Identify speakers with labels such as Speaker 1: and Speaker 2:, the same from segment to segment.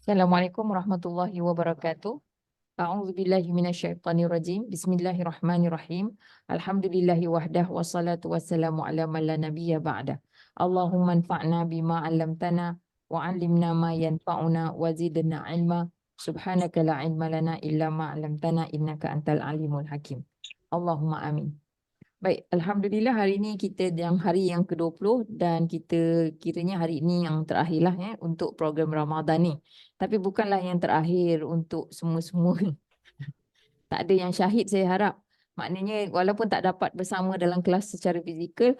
Speaker 1: Assalamualaikum warahmatullahi wabarakatuh. A'udzubillahi minasyaitonirrajim. Bismillahirrahmanirrahim. Alhamdulillahi wahdah wassalatu wassalamu ala man la nabiyya ba'dah. Allahumma anfa'na bima 'allamtana wa 'allimna ma yanfa'una wa zidna 'ilma. Subhanaka la 'ilma lana illa ma 'allamtana innaka antal alimul hakim. Allahumma amin. Baik, Alhamdulillah hari ini kita yang hari yang ke-20 dan kita kiranya hari ini yang terakhirlah untuk program Ramadan ni. Tapi bukanlah yang terakhir untuk semua-semua. Tak ada yang syahid saya harap. Maknanya walaupun tak dapat bersama dalam kelas secara fizikal,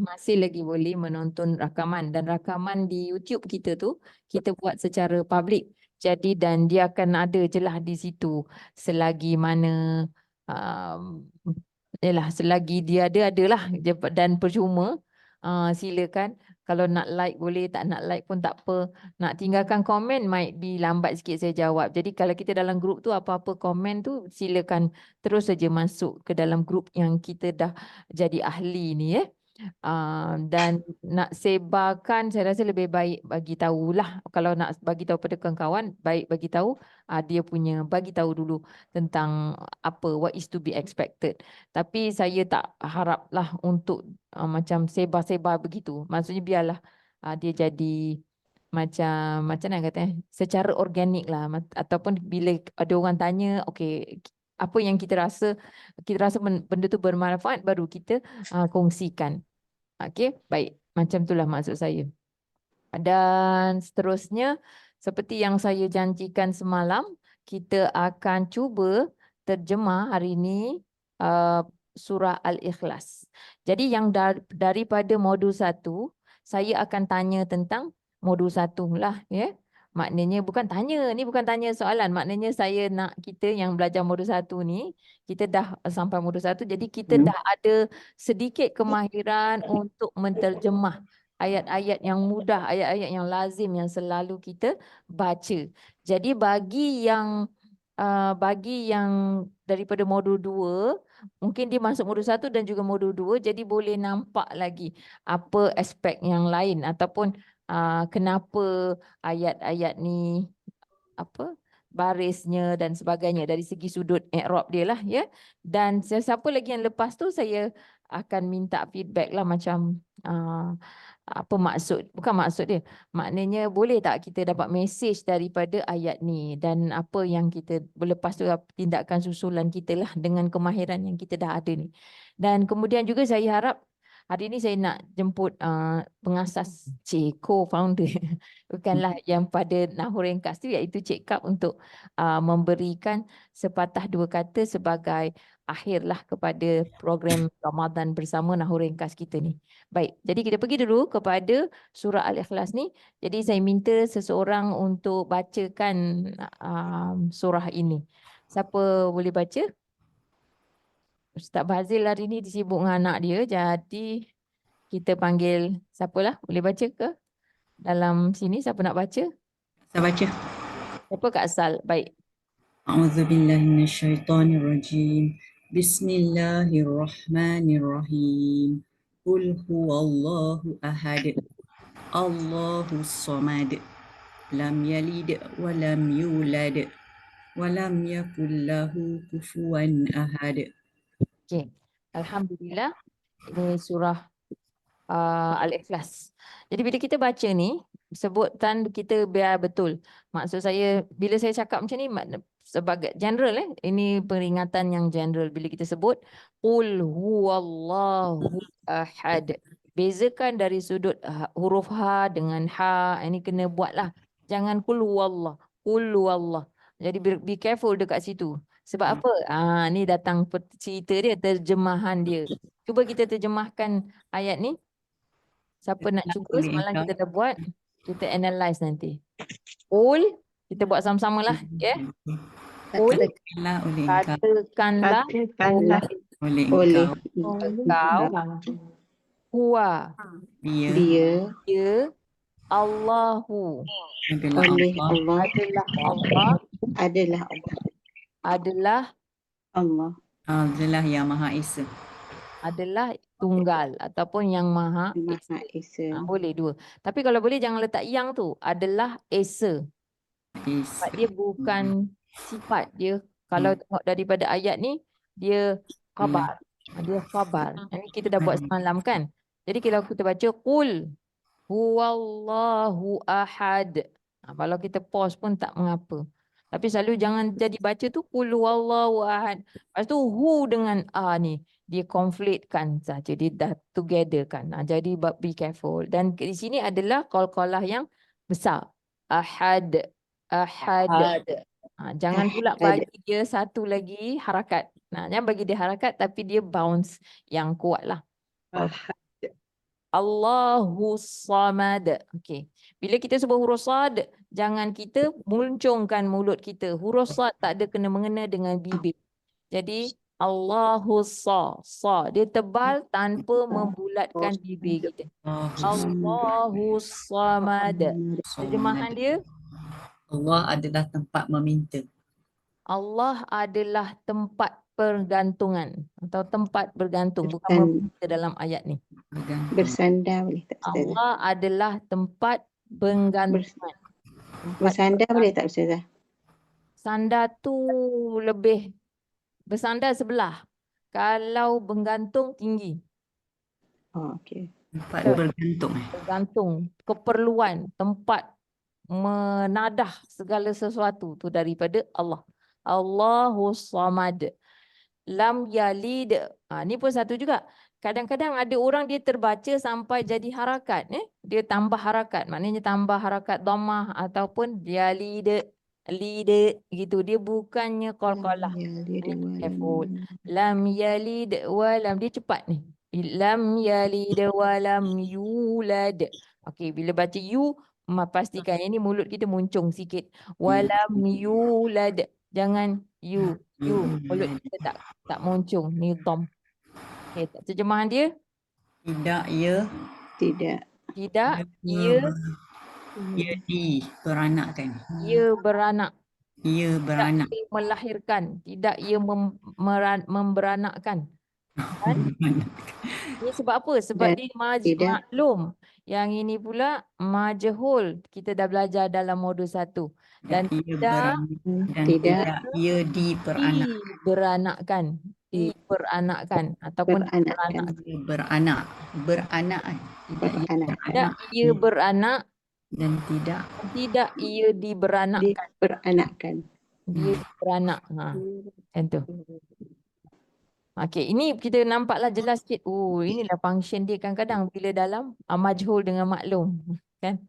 Speaker 1: masih lagi boleh menonton rakaman. Dan rakaman di YouTube kita tu, kita buat secara public. Jadi dan dia akan ada je lah di situ selagi mana um, selagi dia adalah dan percuma. Silakan kalau nak like boleh, tak nak like pun tak apa. Nak tinggalkan komen might be lambat sikit saya jawab. Jadi kalau kita dalam grup tu apa-apa komen tu silakan terus saja masuk ke dalam grup yang kita dah jadi ahli ni ya. Dan nak sebarkan saya rasa lebih baik bagi tahulah, kalau nak bagi tahu pada kawan-kawan baik bagi tahu dia punya bagi tahu dulu tentang apa what is to be expected. Tapi saya tak haraplah untuk macam sebar-sebar begitu. Maksudnya biarlah dia jadi macam nak kata secara organik lah, ataupun bila ada orang tanya okey apa yang kita rasa benda tu bermanfaat baru kita kongsikan. Okey, baik. Macam itulah maksud saya. Dan seterusnya, seperti yang saya janjikan semalam, kita akan cuba terjemah hari ini surah Al-Ikhlas. Jadi yang daripada modul 1, saya akan tanya tentang modul 1 lah. Ya. Maknanya bukan tanya soalan. Maknanya saya nak kita yang belajar modul 1 ni, kita dah sampai modul 1, jadi kita dah ada sedikit kemahiran untuk menterjemah ayat-ayat yang mudah, ayat-ayat yang lazim yang selalu kita baca. Jadi bagi yang daripada modul 2, mungkin dia masuk modul 1 dan juga modul 2, jadi boleh nampak lagi apa aspek yang lain ataupun kenapa ayat-ayat ni apa barisnya dan sebagainya dari segi sudut i'rab dia lah ya. Dan siapa lagi yang lepas tu saya akan minta feedback lah macam apa bukan maksud dia, maknanya boleh tak kita dapat mesej daripada ayat ni dan apa yang kita lepas tu tindakan susulan kita lah dengan kemahiran yang kita dah ada ni. Dan kemudian juga saya harap hari ini saya nak jemput pengasas co-founder bukanlah yang pada Nahur Ringkas tu, iaitu Cik Kap untuk memberikan sepatah dua kata sebagai akhirlah kepada program Ramadan bersama Nahur Ringkas kita ni. Baik, jadi kita pergi dulu kepada surah Al-Ikhlas ni. Jadi saya minta seseorang untuk bacakan surah ini. Siapa boleh baca? Ustaz Bazil hari ni disibuk dengan anak dia, jadi kita panggil siapalah, boleh baca ke? Dalam sini siapa nak baca?
Speaker 2: Saya baca.
Speaker 1: Siapa Kak Sal? Baik.
Speaker 2: A'udzubillahi minasyaitonirrajim. Bismillahirrahmanirrahim. Qul huwallahu ahad. Allahus samad. Lam yalid wa lam yulad wa lam yakul lahu kufuwan ahad.
Speaker 1: Okey. Alhamdulillah. Ini surah Al-Ikhlas. Jadi bila kita baca ni, sebutan kita biar betul. Maksud saya, bila saya cakap macam ni, sebagai general ini peringatan yang general. Bila kita sebut, Qul huwallahu ahad. Bezakan dari sudut huruf H dengan H, ini kena buatlah. Jangan Qul huwallah, Qul huwallah. Jadi be careful dekat situ. Sebab apa? Ni datang cerita dia, terjemahan dia. Cuba kita terjemahkan ayat ni. Siapa nak cuba? Semalam kita dah buat. Kita analyse nanti. Qul, kita buat sama-sama lah. Ya. Qul, katakanlah
Speaker 2: oleh
Speaker 1: engkau huwa
Speaker 2: dia
Speaker 1: Allahu
Speaker 2: oleh Allah
Speaker 1: adalah
Speaker 2: Allah adalah yang Maha Esa.
Speaker 1: Adalah tunggal ataupun yang Maha Esa. Boleh dua. Tapi kalau boleh jangan letak yang tu. Adalah Esa. Sifat dia bukan sifat dia. Kalau tengok daripada ayat ni, dia khabar. Dia khabar. Ini kita dah buat semalam kan. Jadi kalau kita baca qul huwallahu ahad. Kalau kita pause pun tak mengapa. Tapi selalu jangan jadi baca tu qul huwallahu ahad. Lepas tu hu dengan a ni dia conflatekan saja, dia dah together kan. Jadi be careful. Dan di sini adalah qalqalah yang besar. Ahad, ahad. Jangan pula bagi dia satu lagi harakat. Jangan bagi dia harakat tapi dia bounce yang kuat lah. Allahu Samad. Okey. Bila kita sebut huruf sad, jangan kita muncungkan mulut kita. Huruf sad tak ada kena mengena dengan bibir. Jadi Allahu sa. Dia tebal tanpa membulatkan bibir kita. Allahu Samad. Terjemahan dia,
Speaker 2: Allah adalah tempat meminta.
Speaker 1: Allah adalah tempat pergantungan atau tempat bergantung, bukan meminta dalam ayat ni.
Speaker 3: Bersandar boleh tak Ustazah?
Speaker 1: Allah adalah tempat bergantungan.
Speaker 3: Bersandar boleh tak Ustazah?
Speaker 1: Sandar tu lebih, bersandar sebelah. Kalau bergantung tinggi.
Speaker 3: Oh, okey.
Speaker 2: Tempat bergantung.
Speaker 1: Bergantung, keperluan, tempat menadah segala sesuatu tu daripada Allah. Allahu Samad. Lam yalid. Ni pun satu juga. Kadang-kadang ada orang dia terbaca sampai jadi harakat. Dia tambah harakat. Maknanya tambah harakat dhammah ataupun yalid. Lid gitu. Dia bukannya qalqalah. Careful. Lam yalid walam. Dia cepat ni. Lam yalid walam yulad. Okey, bila baca you, pastikan ini mulut kita muncung sikit. Walam yulad. Jangan you. Mulut kita tak muncung. Ni tom. Okay, terjemahan dia?
Speaker 2: Tidak ia.
Speaker 3: Tidak.
Speaker 1: Tidak ia.
Speaker 2: Ia beranakkan.
Speaker 1: Ia beranak.
Speaker 2: Ia beranak.
Speaker 1: Tidak ia melahirkan. Tidak ia memberanakkan. Kan? Ini sebab apa? Sebab dia maklum. Yang ini pula majhul. Kita dah belajar dalam modul 1. Dan tidak
Speaker 2: ia diperanakkan.
Speaker 1: Diperanakkan ataupun
Speaker 2: beranak.
Speaker 1: Tidak ia beranak
Speaker 2: dan
Speaker 1: tidak ia diberanakkan. Dia beranak. Macam tu. Okey, ini kita nampaklah jelas sikit. Inilah function dia kadang-kadang bila dalam majhul dengan maklum. Kan?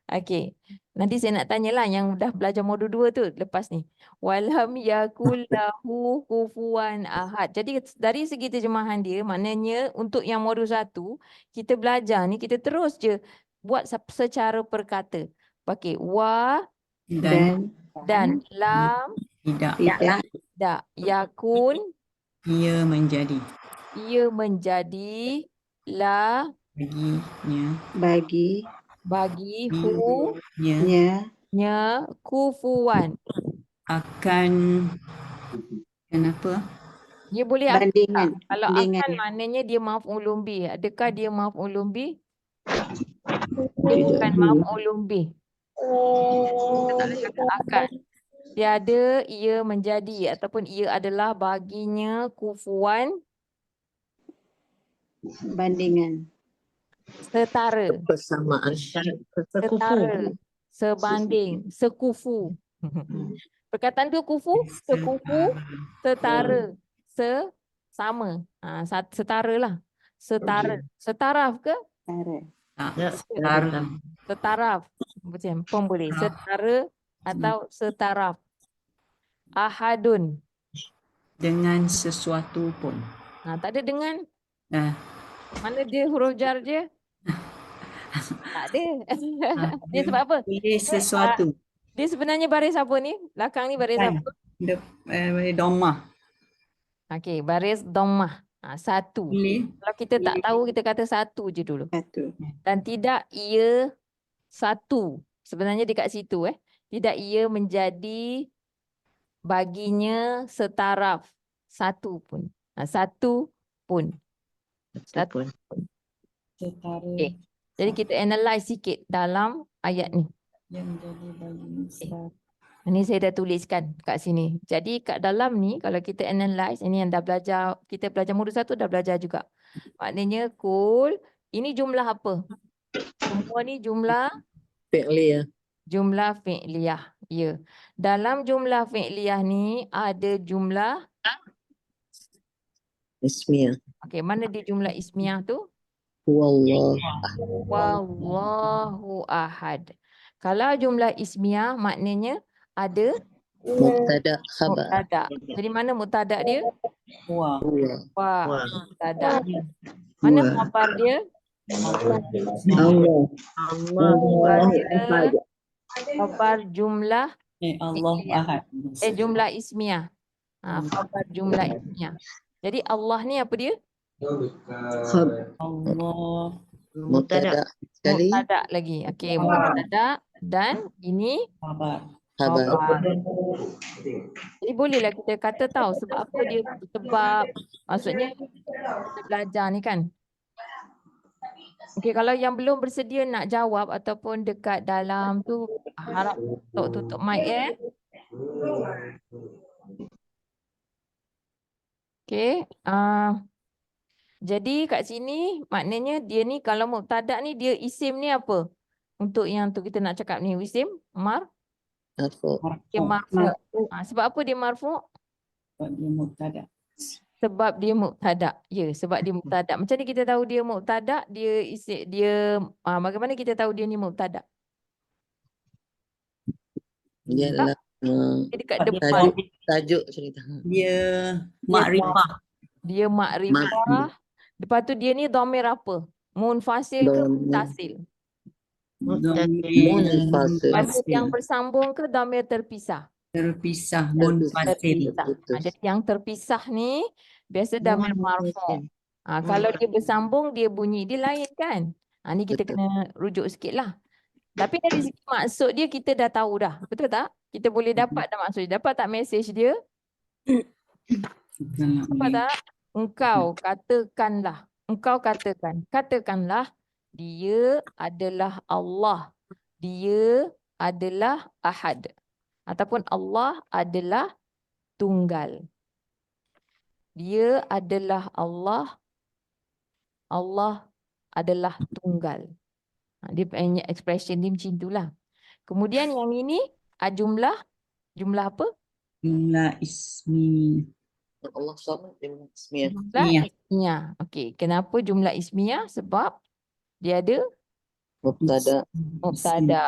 Speaker 1: Okey. Nanti saya nak tanyalah yang dah belajar modul 2 tu lepas ni. Walam yakul lahu kufuwan ahad. Jadi dari segi terjemahan dia, maknanya untuk yang modul 1, kita belajar ni kita terus je buat secara perkata. Pakai wa dan lam
Speaker 3: tidak
Speaker 1: yakun
Speaker 2: ia
Speaker 1: menjadi la bagi hu nya kufuwan
Speaker 2: akan kenapa
Speaker 1: dia boleh
Speaker 3: bandingan.
Speaker 1: Kalau akan maknanya dia maf'ulun bih. Adakah dia maf'ulun bih? Dia bukan maf'ulun bih. Kita tak boleh kata akan. Tiada ia menjadi ataupun ia adalah baginya kufuwan
Speaker 3: bandingan.
Speaker 1: Setara.
Speaker 4: Persamaan.
Speaker 1: Setara. Sebanding. Sekufu. Perkataan tu kufu, sekufu, setara, sama. Setara lah. Setara. Setaraf ke? Setaraf. Macam pun boleh. Setara atau setaraf. Ahadun.
Speaker 2: Dengan sesuatu pun.
Speaker 1: Tak ada dengan. Mana dia huruf jar dia? Tak ada. Dia sebab apa?
Speaker 2: Sesuatu.
Speaker 1: Dia sebenarnya baris apa ni? Belakang ni baris apa?
Speaker 2: Dhammah.
Speaker 1: Okey, baris dhammah. Satu. Kalau kita tak tahu, kita kata satu je dulu. Dan tidak ia satu. Sebenarnya dekat situ. Tidak ia menjadi baginya setaraf. Satu pun. Satu pun. Okay. Jadi kita analyse sikit dalam ayat ni.
Speaker 2: Yang menjadi baginya
Speaker 1: Ini saya dah tuliskan kat sini. Jadi kat dalam ni kalau kita analyze, ini yang dah belajar, kita belajar modul 1 dah belajar juga. Maknanya kul, ini jumlah apa? Semua ni jumlah
Speaker 4: Fi'liyah.
Speaker 1: jumlah fi'liyah. Ya. Dalam jumlah fi'liyah ni ada jumlah,
Speaker 4: Ismiyah.
Speaker 1: okey, mana dia jumlah ismiyah tu?
Speaker 4: Huwallah.
Speaker 1: Wallahu ahad. Kalau jumlah ismiyah maknanya ada
Speaker 4: Mubtada khabar.
Speaker 1: mubtada. Jadi mana mubtada dia?
Speaker 2: Huwa.
Speaker 4: Huwa.
Speaker 1: Wah,
Speaker 4: Wah.
Speaker 1: mubtada. Mana
Speaker 2: Huwa.
Speaker 1: khabar dia?
Speaker 4: Allah.
Speaker 1: Khabar dia khabar jumlah
Speaker 2: Allah
Speaker 1: fi'liyah.
Speaker 2: ahad.
Speaker 1: Jumlah ismiyah. Khabar jumlah ismiyah. Jadi Allah ni apa dia?
Speaker 2: Allah.
Speaker 4: Mubtada sekali.
Speaker 1: Mubtada lagi. Okey, mubtada dan ini
Speaker 2: Khabar.
Speaker 4: Khabar.
Speaker 1: khabar. Jadi bolehlah kita kata tahu sebab apa dia, sebab maksudnya kita belajar ni kan. Okey, kalau yang belum bersedia nak jawab ataupun dekat dalam tu, harap tutup mic Okey, jadi kat sini maknanya dia ni kalau mubtada ni dia isim ni apa? Untuk yang tu kita nak cakap ni isim
Speaker 4: Marfu.
Speaker 1: dia marfu. Sebab apa dia marfu?
Speaker 2: Sebab dia mubtada.
Speaker 1: Sebab dia mubtada. Ya, sebab dia mubtada. Macam ni kita tahu dia mubtada, dia isi dia bagaimana kita tahu dia ni mubtada?
Speaker 4: Ialah
Speaker 1: Dia dekat
Speaker 2: Sebab dia
Speaker 1: depan.
Speaker 4: tajuk cerita.
Speaker 2: Dia makrifah.
Speaker 1: Dia makrifah. Lepas tu dia ni dhamir apa? Munfasil ke
Speaker 4: Dhamir.
Speaker 1: muttasil?
Speaker 4: Munfasil.
Speaker 1: Dhamir yang bersambung ke dhamir terpisah?
Speaker 2: Terpisah. Munfasil.
Speaker 1: Terpisah. Jadi yang terpisah ni biasa dhamir marfu'. Kalau dia bersambung dia bunyi dia lain kan? Ni kita
Speaker 4: Betul.
Speaker 1: kena rujuk sikit lah. Tapi dari segi maksud dia kita dah tahu dah. Betul tak? Kita boleh dapat dah maksud dia. Dapat tak message dia? Dapat tak? Engkau katakanlah. Engkau katakan. Katakanlah dia adalah Allah. Dia adalah ahad. Ataupun Allah adalah tunggal. Dia adalah Allah. Allah adalah tunggal. Dia punya expression dia macam itulah. Kemudian yang ini jumlah apa?
Speaker 2: Jumlah ismi.
Speaker 4: Allah sama dengan ismiyah.
Speaker 1: Jumlah ismiyah. Okey, kenapa jumlah ismiyah? Sebab dia ada
Speaker 4: Mubtada.
Speaker 1: mubtada.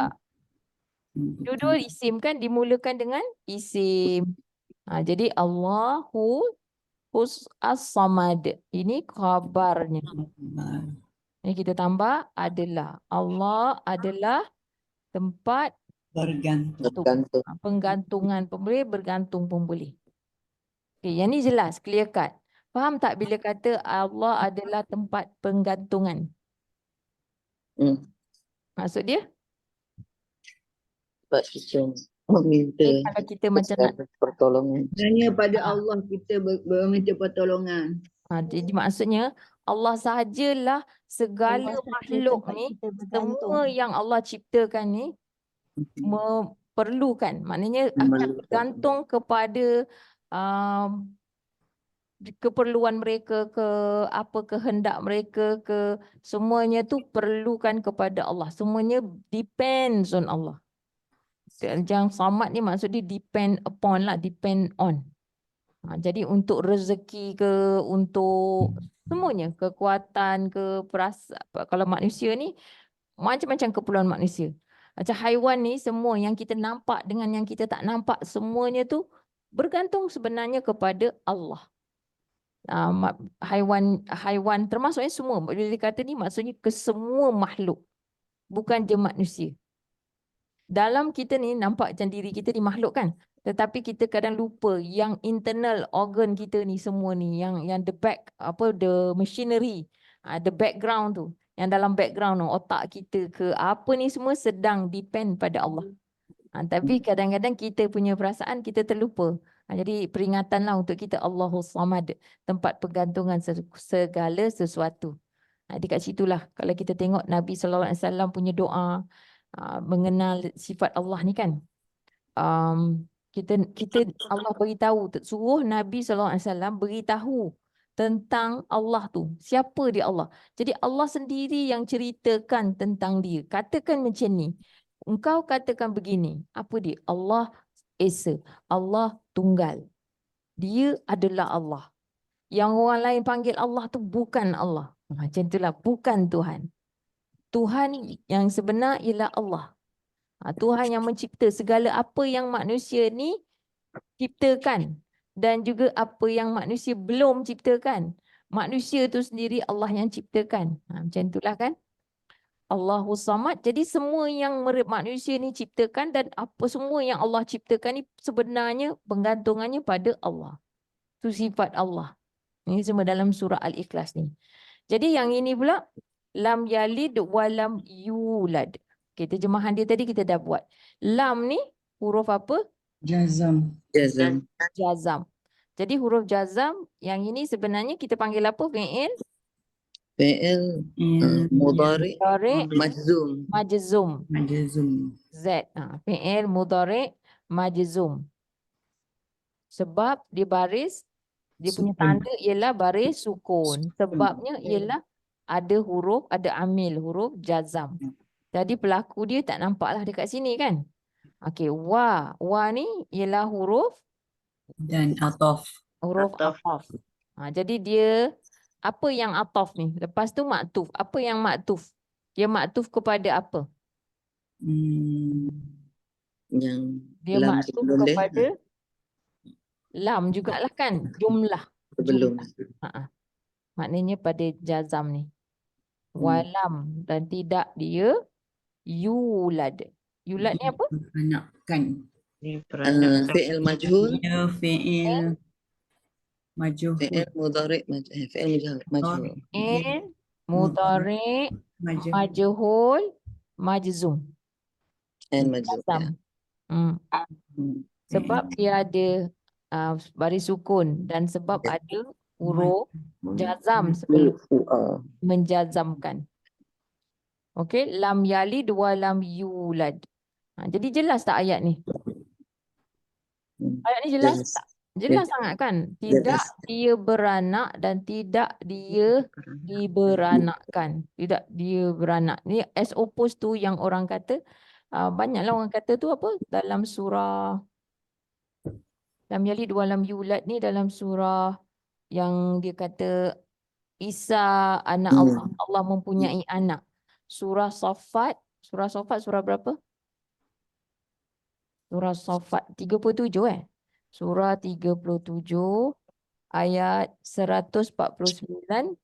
Speaker 1: Dua-dua isim kan dimulakan dengan isim. Jadi Allahu as-samad. Ini khabarnya. Ini kita tambah adalah. Allah adalah tempat
Speaker 2: Bergantung.
Speaker 1: penggantungan pembeli, bergantung pembeli. Okay, yang ni jelas, clear cut. Faham tak bila kata Allah adalah tempat penggantungan? Maksud dia?
Speaker 4: Sebab kita meminta
Speaker 1: Kalau kita macam nak
Speaker 4: pertolongan.
Speaker 3: Hanya pada Allah kita meminta pertolongan.
Speaker 1: jadi maksudnya Allah sahajalah segala makhluk ni, semua yang Allah ciptakan ni memerlukan. Maknanya akan bergantung kepada keperluan mereka ke apa kehendak mereka ke semuanya tu perlukan kepada Allah. Semuanya depends on Allah. Yang samad ni maksud dia depend upon lah, depend on. Jadi untuk rezeki ke, untuk semuanya, kekuatan ke, kalau manusia ni macam-macam keperluan manusia. Macam haiwan ni semua yang kita nampak dengan yang kita tak nampak semuanya tu bergantung sebenarnya kepada Allah. Haiwan termasuknya semua. Bila dikata ni maksudnya ke semua makhluk. Bukan je manusia. Dalam kita ni nampak macam diri kita ni makhluk kan. Tetapi kita kadang lupa yang internal organ kita ni semua ni. Yang the back, the machinery. The background tu. Yang dalam background tu, otak kita ke apa ni semua sedang depend pada Allah. Tapi kadang-kadang kita punya perasaan kita terlupa. Jadi peringatanlah untuk kita Allahus Samad, tempat pergantungan segala sesuatu. Dekat situlah kalau kita tengok Nabi SAW punya doa mengenal sifat Allah ni kan. kita Allah beritahu, suruh Nabi SAW beritahu tentang Allah tu. Siapa dia Allah? Jadi Allah sendiri yang ceritakan tentang dia. Katakan macam ni. Engkau katakan begini. Apa dia? Allah Esa. Allah Tunggal. Dia adalah Allah. Yang orang lain panggil Allah tu bukan Allah. Macam itulah. Bukan Tuhan. Tuhan yang sebenar ialah Allah. Tuhan yang mencipta segala apa yang manusia ni ciptakan. Dan juga apa yang manusia belum ciptakan. Manusia tu sendiri Allah yang ciptakan. Macam itulah kan. Allahu Samad. Jadi semua yang manusia ni ciptakan dan apa semua yang Allah ciptakan ni sebenarnya penggantungannya pada Allah. Itu sifat Allah. Ini semua dalam surah Al-Ikhlas ni. Jadi yang ini pula, lam yalid walam yulad. Okay, terjemahan dia tadi kita dah buat. Lam ni huruf apa?
Speaker 2: Jazam.
Speaker 4: Jazam.
Speaker 1: Jazam. Jadi huruf jazam yang ini sebenarnya kita panggil apa? Fi'il?
Speaker 4: Fi'il mudhari
Speaker 1: Mudhari
Speaker 4: majzum.
Speaker 1: majzum.
Speaker 2: Majzum.
Speaker 1: Z. Fi'il mudhari majzum. Sebab dia baris, dia punya
Speaker 2: Sukun.
Speaker 1: tanda ialah baris sukun. Sebabnya ialah ada huruf, ada amil huruf jazam. Jadi pelaku dia tak nampaklah dekat sini kan? Okey, wa. Wa ni ialah huruf
Speaker 2: Dan atof.
Speaker 1: ataf. Jadi dia, apa yang ataf ni? Lepas tu maktuf. Apa yang maktuf? Dia maktuf kepada apa?
Speaker 4: Yang
Speaker 1: Dia
Speaker 4: lam
Speaker 1: maktuf
Speaker 4: sebelum dia,
Speaker 1: kepada lam jugalah kan? Jumlah.
Speaker 4: sebelum.
Speaker 1: Maknanya pada jazam ni. Walam. Dan tidak dia yulad. Yulad ni apa?
Speaker 2: Anakkan.
Speaker 4: Fi'il majhul.
Speaker 2: Ya fi'il majhul.
Speaker 4: Fi'il mudhari fi'il majhul.
Speaker 1: In mudhari majhul majzum.
Speaker 4: And majhul.
Speaker 1: Jazam. Sebab dia ada baris sukun dan sebab ada huruf jazam sebelum menjazamkan. Okey, lam yalid wa lam yulad. Jadi jelas tak ayat ni? Ayat ni jelas tak? Jelas sangat kan? Tidak dia beranak dan tidak dia diberanakkan. Tidak dia beranak. Ni as opposed to yang orang kata, banyaklah orang kata tu apa? Dalam surah lam yalid wa lam yulad ni dalam surah yang dia kata Isa anak Allah. Allah mempunyai anak. Surah Saffat. Surah Saffat surah berapa? Surah Saffat 37 Surah 37 ayat 149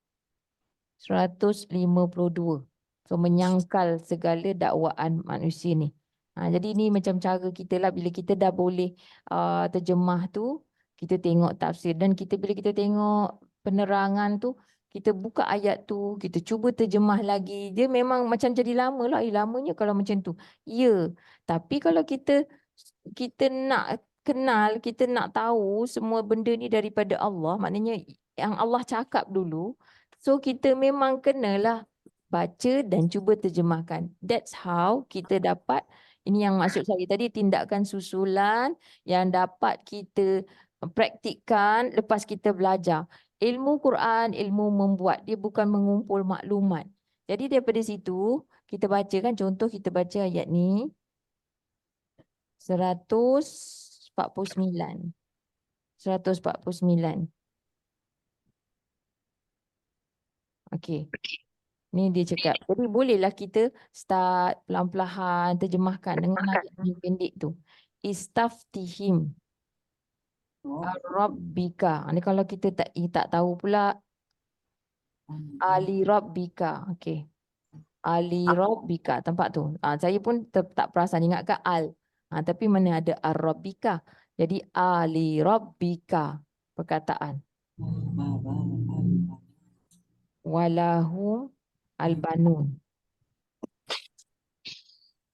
Speaker 1: 152. So menyangkal segala dakwaan manusia ni. Jadi ni macam cara kita lah bila kita dah boleh terjemah tu, kita tengok tafsir dan bila kita tengok penerangan tu, kita buka ayat tu, kita cuba terjemah lagi. Dia memang macam jadi lama lah. Lamanya kalau macam tu. Ya, tapi kalau kita nak kenal, kita nak tahu semua benda ni daripada Allah, maknanya yang Allah cakap dulu. So kita memang kenalah baca dan cuba terjemahkan. That's how kita dapat, ini yang maksud saya tadi, tindakan susulan yang dapat kita praktikkan lepas kita belajar. Ilmu Quran, ilmu membuat, dia bukan mengumpul maklumat. Jadi daripada situ, kita baca kan, contoh kita baca ayat ni. 149. Okey. Ni dia cakap. Jadi bolehlah kita start pelan-pelan terjemahkan dengan ayat yang pendek tu. Istaftihim Rabbika. Ni kalau kita tak tahu pula Ali Rabbika. Okey. Ali Rabbika, tempat tu. Saya pun tak perasan ingatkan al. Tapi mana ada Ar-Rabbika. Jadi Ali Rabbika perkataan. Walahum al-banun.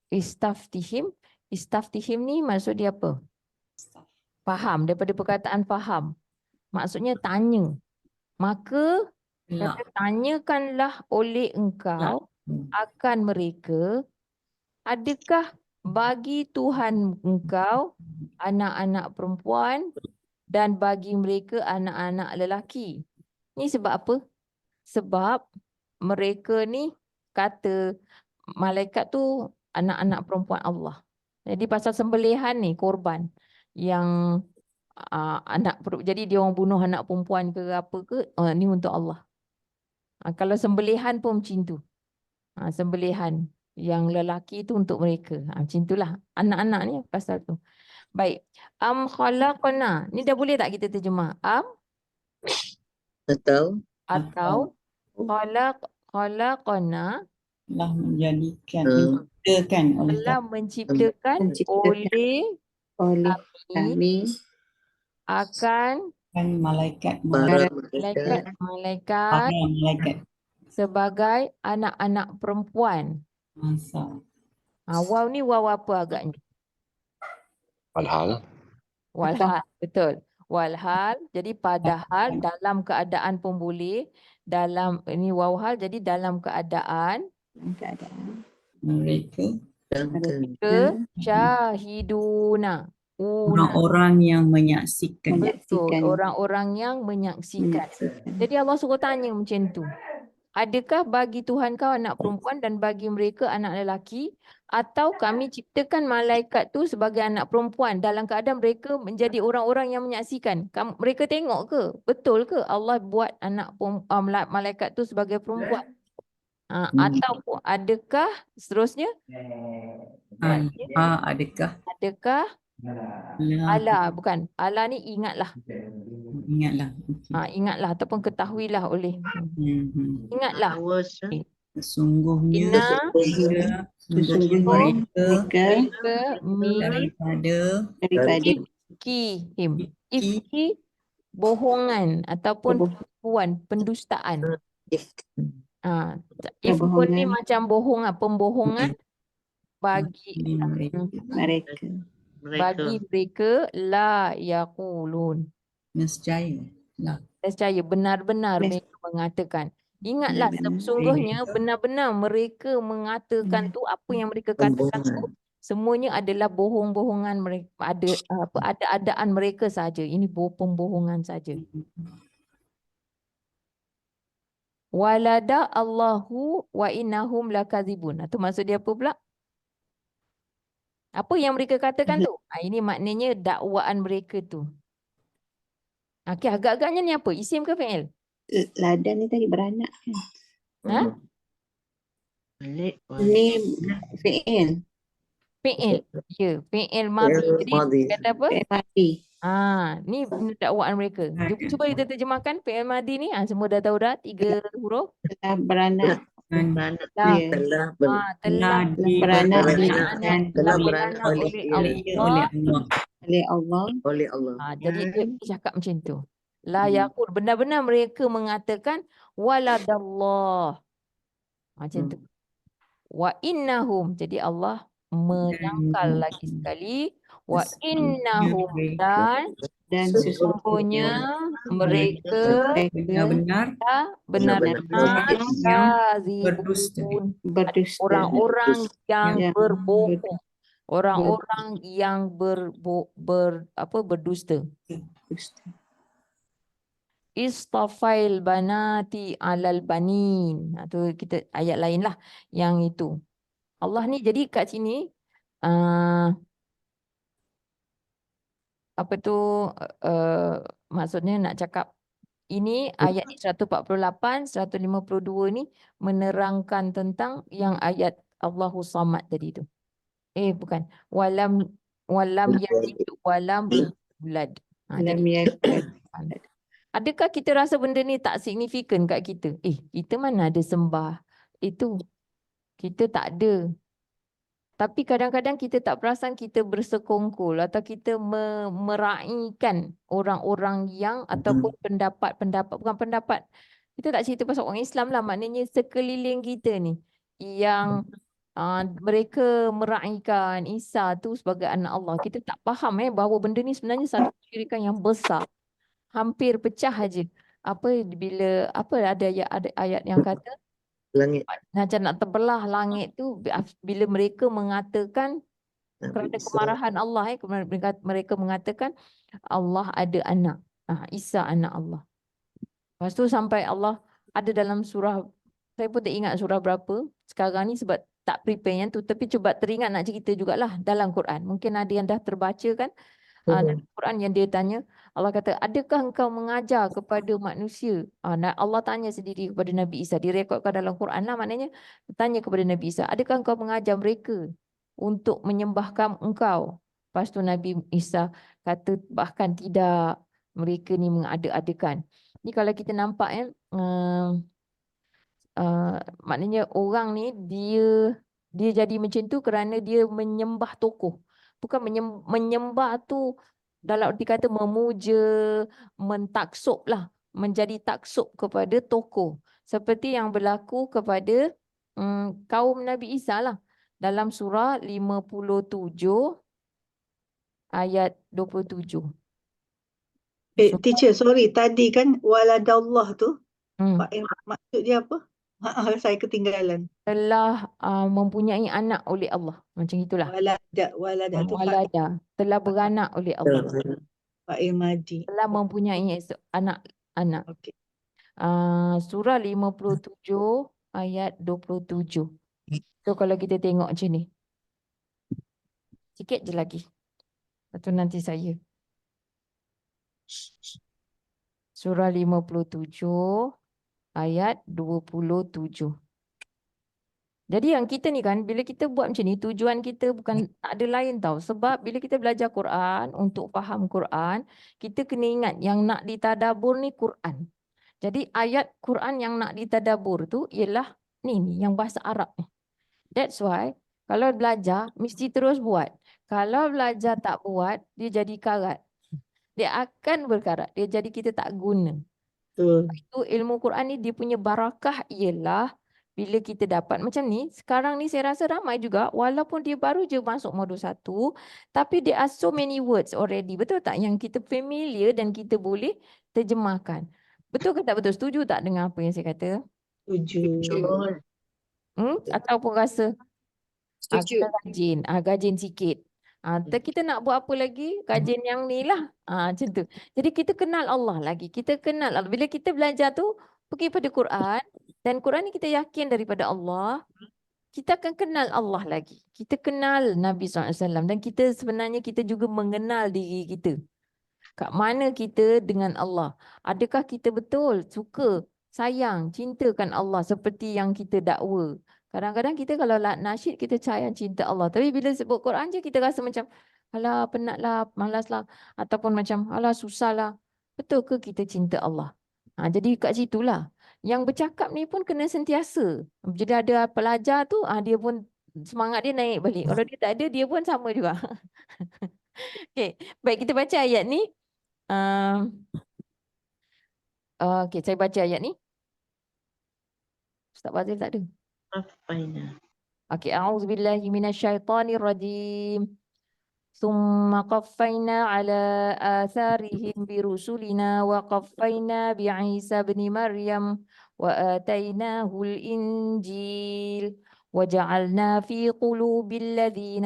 Speaker 1: Istaftihim. Istaftihim ni maksud dia apa? Faham. Daripada perkataan faham. Maksudnya tanya. Maka kata tanyakanlah oleh engkau akan mereka, adakah bagi Tuhan engkau anak-anak perempuan dan bagi mereka anak-anak lelaki. Ni sebab apa? Sebab mereka ni kata malaikat tu anak-anak perempuan Allah. Jadi pasal sembelihan ni korban yang jadi dia orang bunuh anak perempuan ke apa ke, ni untuk Allah. Kalau sembelihan pun macam tu. Sembelihan yang lelaki tu untuk mereka. Macam itulah anak-anak ni pasal tu. Baik. Khalaqna. Ni dah boleh tak kita terjemah?
Speaker 4: Atau
Speaker 1: Atau khalaqna
Speaker 2: Telah menjadikan,
Speaker 4: uh,
Speaker 2: menciptakan oleh
Speaker 1: telah menciptakan oleh
Speaker 3: oleh
Speaker 1: kami
Speaker 3: kami
Speaker 1: akan
Speaker 2: kan malaikat
Speaker 4: para
Speaker 1: malaikat
Speaker 2: para malaikat
Speaker 1: sebagai anak-anak perempuan.
Speaker 2: masa
Speaker 1: Waw ni waw apa agaknya?
Speaker 5: Walhal.
Speaker 1: Walhal, betul. Walhal, jadi padahal dalam keadaan pun boleh. Dalam ini waw hal, jadi dalam keadaan
Speaker 2: mereka
Speaker 1: ke syahiduna.
Speaker 2: orang-orang yang menyaksikan.
Speaker 1: Betul, orang-orang yang menyaksikan. Jadi Allah suruh tanya macam tu. Adakah bagi Tuhan kau anak perempuan dan bagi mereka anak lelaki? Atau kami ciptakan malaikat tu sebagai anak perempuan dalam keadaan mereka menjadi orang-orang yang menyaksikan? Mereka tengok ke? Betul ke Allah buat anak malaikat tu sebagai perempuan? Ataupun adakah seterusnya?
Speaker 2: Adakah
Speaker 1: Allah, bukan. Allah ni ingatlah.
Speaker 2: ingatlah.
Speaker 1: Ingatlah ataupun ketahuilah oleh. Ingatlah.
Speaker 2: Sesungguhnya
Speaker 3: mereka
Speaker 2: daripada
Speaker 1: Ifki bohongan ataupun penipuan, pendustaan. Ifkun ni macam pembohongan bagi mereka la yaqulun. Nescaya benar-benar mereka mengatakan. Ingatlah sesungguhnya benar-benar mereka mengatakan tu apa yang mereka katakan tu semuanya adalah bohong-bohongan mereka, ada-adaan mereka saja. Ini pembohongan saja. Walada Allahu wa innahum lakadzibun. Itu maksud dia apa pula? Apa yang mereka katakan tu? Ini maknanya dakwaan mereka tu. Okey, agak-agaknya ni apa? Isim ke fi'il?
Speaker 3: Ladan ni tadi beranak kan? Ni fi'il.
Speaker 1: Fi'il. Ya, fi'il madhi. Jadi kata apa?
Speaker 3: Fi'il mati.
Speaker 1: Ni dakwaan mereka. Cuba kita terjemahkan fi'il madhi ni. Semua dah tahu dah 3 huruf.
Speaker 3: Telah beranak.
Speaker 1: Telah
Speaker 3: beranak oleh Allah.
Speaker 1: Jadi dia cakap macam tu. La yaqul, benar-benar mereka mengatakan waladallah. Macam tu. Wa innahum, jadi Allah menyangkal lagi sekali. Wa innahum, dan sesungguhnya mereka benar-benar
Speaker 3: berdusta.
Speaker 1: Orang-orang yang berbohong. Orang-orang yang berdusta. Istafail banati alal banin. Tu kita ayat lain lah yang itu. Allah ni jadi kat sini maksudnya nak cakap ini ayat 148, 152 ni menerangkan tentang yang ayat Allahu Samad tadi tu. Bukan. Walam yalid walam yulad. Adakah kita rasa benda ni tak signifikan kat kita? Kita mana ada sembah itu. Kita tak ada. Tapi kadang-kadang kita tak perasan kita bersekongkol atau kita meraihkan orang-orang yang ataupun bukan pendapat. Kita tak cerita pasal orang Islam lah, maknanya sekeliling kita ni yang mereka meraihkan Isa tu sebagai anak Allah. Kita tak faham bahawa benda ni sebenarnya satu kesyirikan yang besar. Hampir pecah aja. Bila ada ayat yang kata
Speaker 4: langit.
Speaker 1: macam nak terbelah langit tu bila mereka mengatakan Kerana
Speaker 4: Isa.
Speaker 1: kemarahan Allah, mereka mengatakan Allah ada anak. Isa anak Allah. Lepas tu sampai Allah ada dalam surah, saya pun tak ingat surah berapa sekarang ni sebab tak prepare yang tu, tapi cuba teringat nak cerita jugalah dalam Quran. Mungkin ada yang dah terbaca kan, dalam Quran yang dia tanya, Allah kata, adakah engkau mengajar kepada manusia? Allah tanya sendiri kepada Nabi Isa, direkodkan dalam Quran lah, maknanya tanya kepada Nabi Isa, adakah engkau mengajar mereka untuk menyembahkan engkau? Lepas tu Nabi Isa kata, bahkan tidak, mereka ni mengada-adakan. Ni kalau kita nampak maknanya orang ni dia jadi macam tu kerana dia menyembah tokoh. Bukan menyembah tu dalam arti kata memuja, mentaksub lah, menjadi taksub kepada tokoh. Seperti yang berlaku kepada kaum Nabi Isa lah. Dalam surah 57 ayat 27.
Speaker 6: Teacher, sorry, tadi kan waladallah tu,
Speaker 1: Hmm.
Speaker 6: maksud dia apa? Saya ketinggalan.
Speaker 1: Telah mempunyai anak oleh Allah. Macam itulah.
Speaker 6: Walada tu
Speaker 1: Walada, telah beranak oleh Allah.
Speaker 6: fa'il madi.
Speaker 1: Telah mempunyai anak-anak.
Speaker 6: Okey.
Speaker 1: Surah 57 ayat 27. So kalau kita tengok macam ni. Sikit je lagi. Lepas tu nanti saya. Surah 57 ayat 27. Jadi yang kita ni kan, bila kita buat macam ni, tujuan kita bukan tak ada lain tau. Sebab bila kita belajar Quran, untuk faham Quran, kita kena ingat yang nak ditadabur ni Quran. Jadi ayat Quran yang nak ditadabur tu ialah ni yang bahasa Arab ni. That's why kalau belajar mesti terus buat. Kalau belajar tak buat, dia jadi karat. Dia akan berkarat. Dia jadi kita tak guna. Itu ilmu Quran ni dia punya barakah ialah bila kita dapat macam ni. Sekarang ni saya rasa ramai juga walaupun dia baru je masuk modul 1 tapi there are so many words already. Betul tak? Yang kita familiar dan kita boleh terjemahkan. Betul ke tak betul? Setuju tak dengan apa yang saya kata?
Speaker 6: Setuju.
Speaker 1: Ataupun rasa
Speaker 3: Setuju.
Speaker 1: kita gajin sikit. Kita nak buat apa lagi? Kajian yang ni lah. Macam tu. Jadi kita kenal Allah lagi. Kita kenal Allah. Bila kita belajar tu, pergi pada Quran. Dan Quran ni kita yakin daripada Allah. Kita akan kenal Allah lagi. Kita kenal Nabi SAW. Dan kita sebenarnya kita juga mengenal diri kita. Kat mana kita dengan Allah. Adakah kita betul suka, sayang, cintakan Allah seperti yang kita dakwa. Kadang-kadang kita kalau nasyid kita sayang cinta Allah. Tapi bila sebut Quran je kita rasa macam alah penatlah, malaslah. Ataupun macam alah susahlah. Betul ke kita cinta Allah? Jadi kat situlah. Yang bercakap ni pun kena sentiasa. Jadi ada pelajar tu dia pun semangat dia naik balik. Kalau dia tak ada dia pun sama juga. Okay. Baik, kita baca ayat ni. Okay, saya baca ayat ni. Ustaz Fazil tak ada. Okay, a'udzubillahi minasyaitonirrajim. ثم قفينا على آثارهم برسلنا وقفينا بعيسى بن مريم وآتيناه الإنجيل وجعلنا في قلوب الذين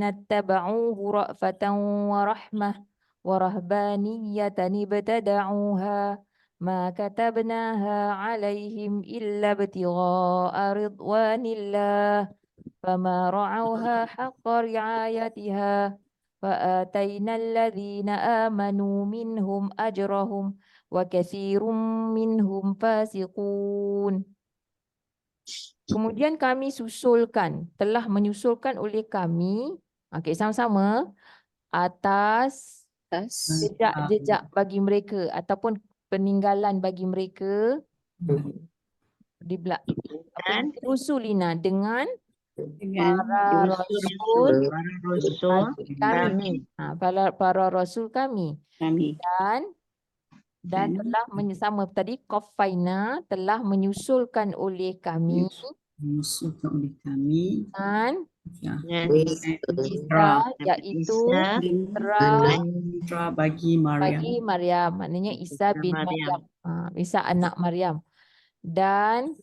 Speaker 1: اتبعوه رأفة ورحمة ورهبانية ابتدعوها ما كتبناها عليهم إلا ابتغاء رضوان الله فما رعوها حق رعايتها فآتينا الذين آمنوا منهم أجرهم وكثير منهم فاسقون. Kemudian kami telah menyusulkan oleh kami, sama-sama, atas jejak-jejak bagi mereka ataupun peninggalan bagi mereka di rusulina dengan para rasul kami dan telah sama tadi qafaina telah menyusulkan oleh kami dan Isa iaitu
Speaker 2: Putra bagi Maryam.
Speaker 1: Maknanya Isa bin Maryam. Isa anak Maryam. Dan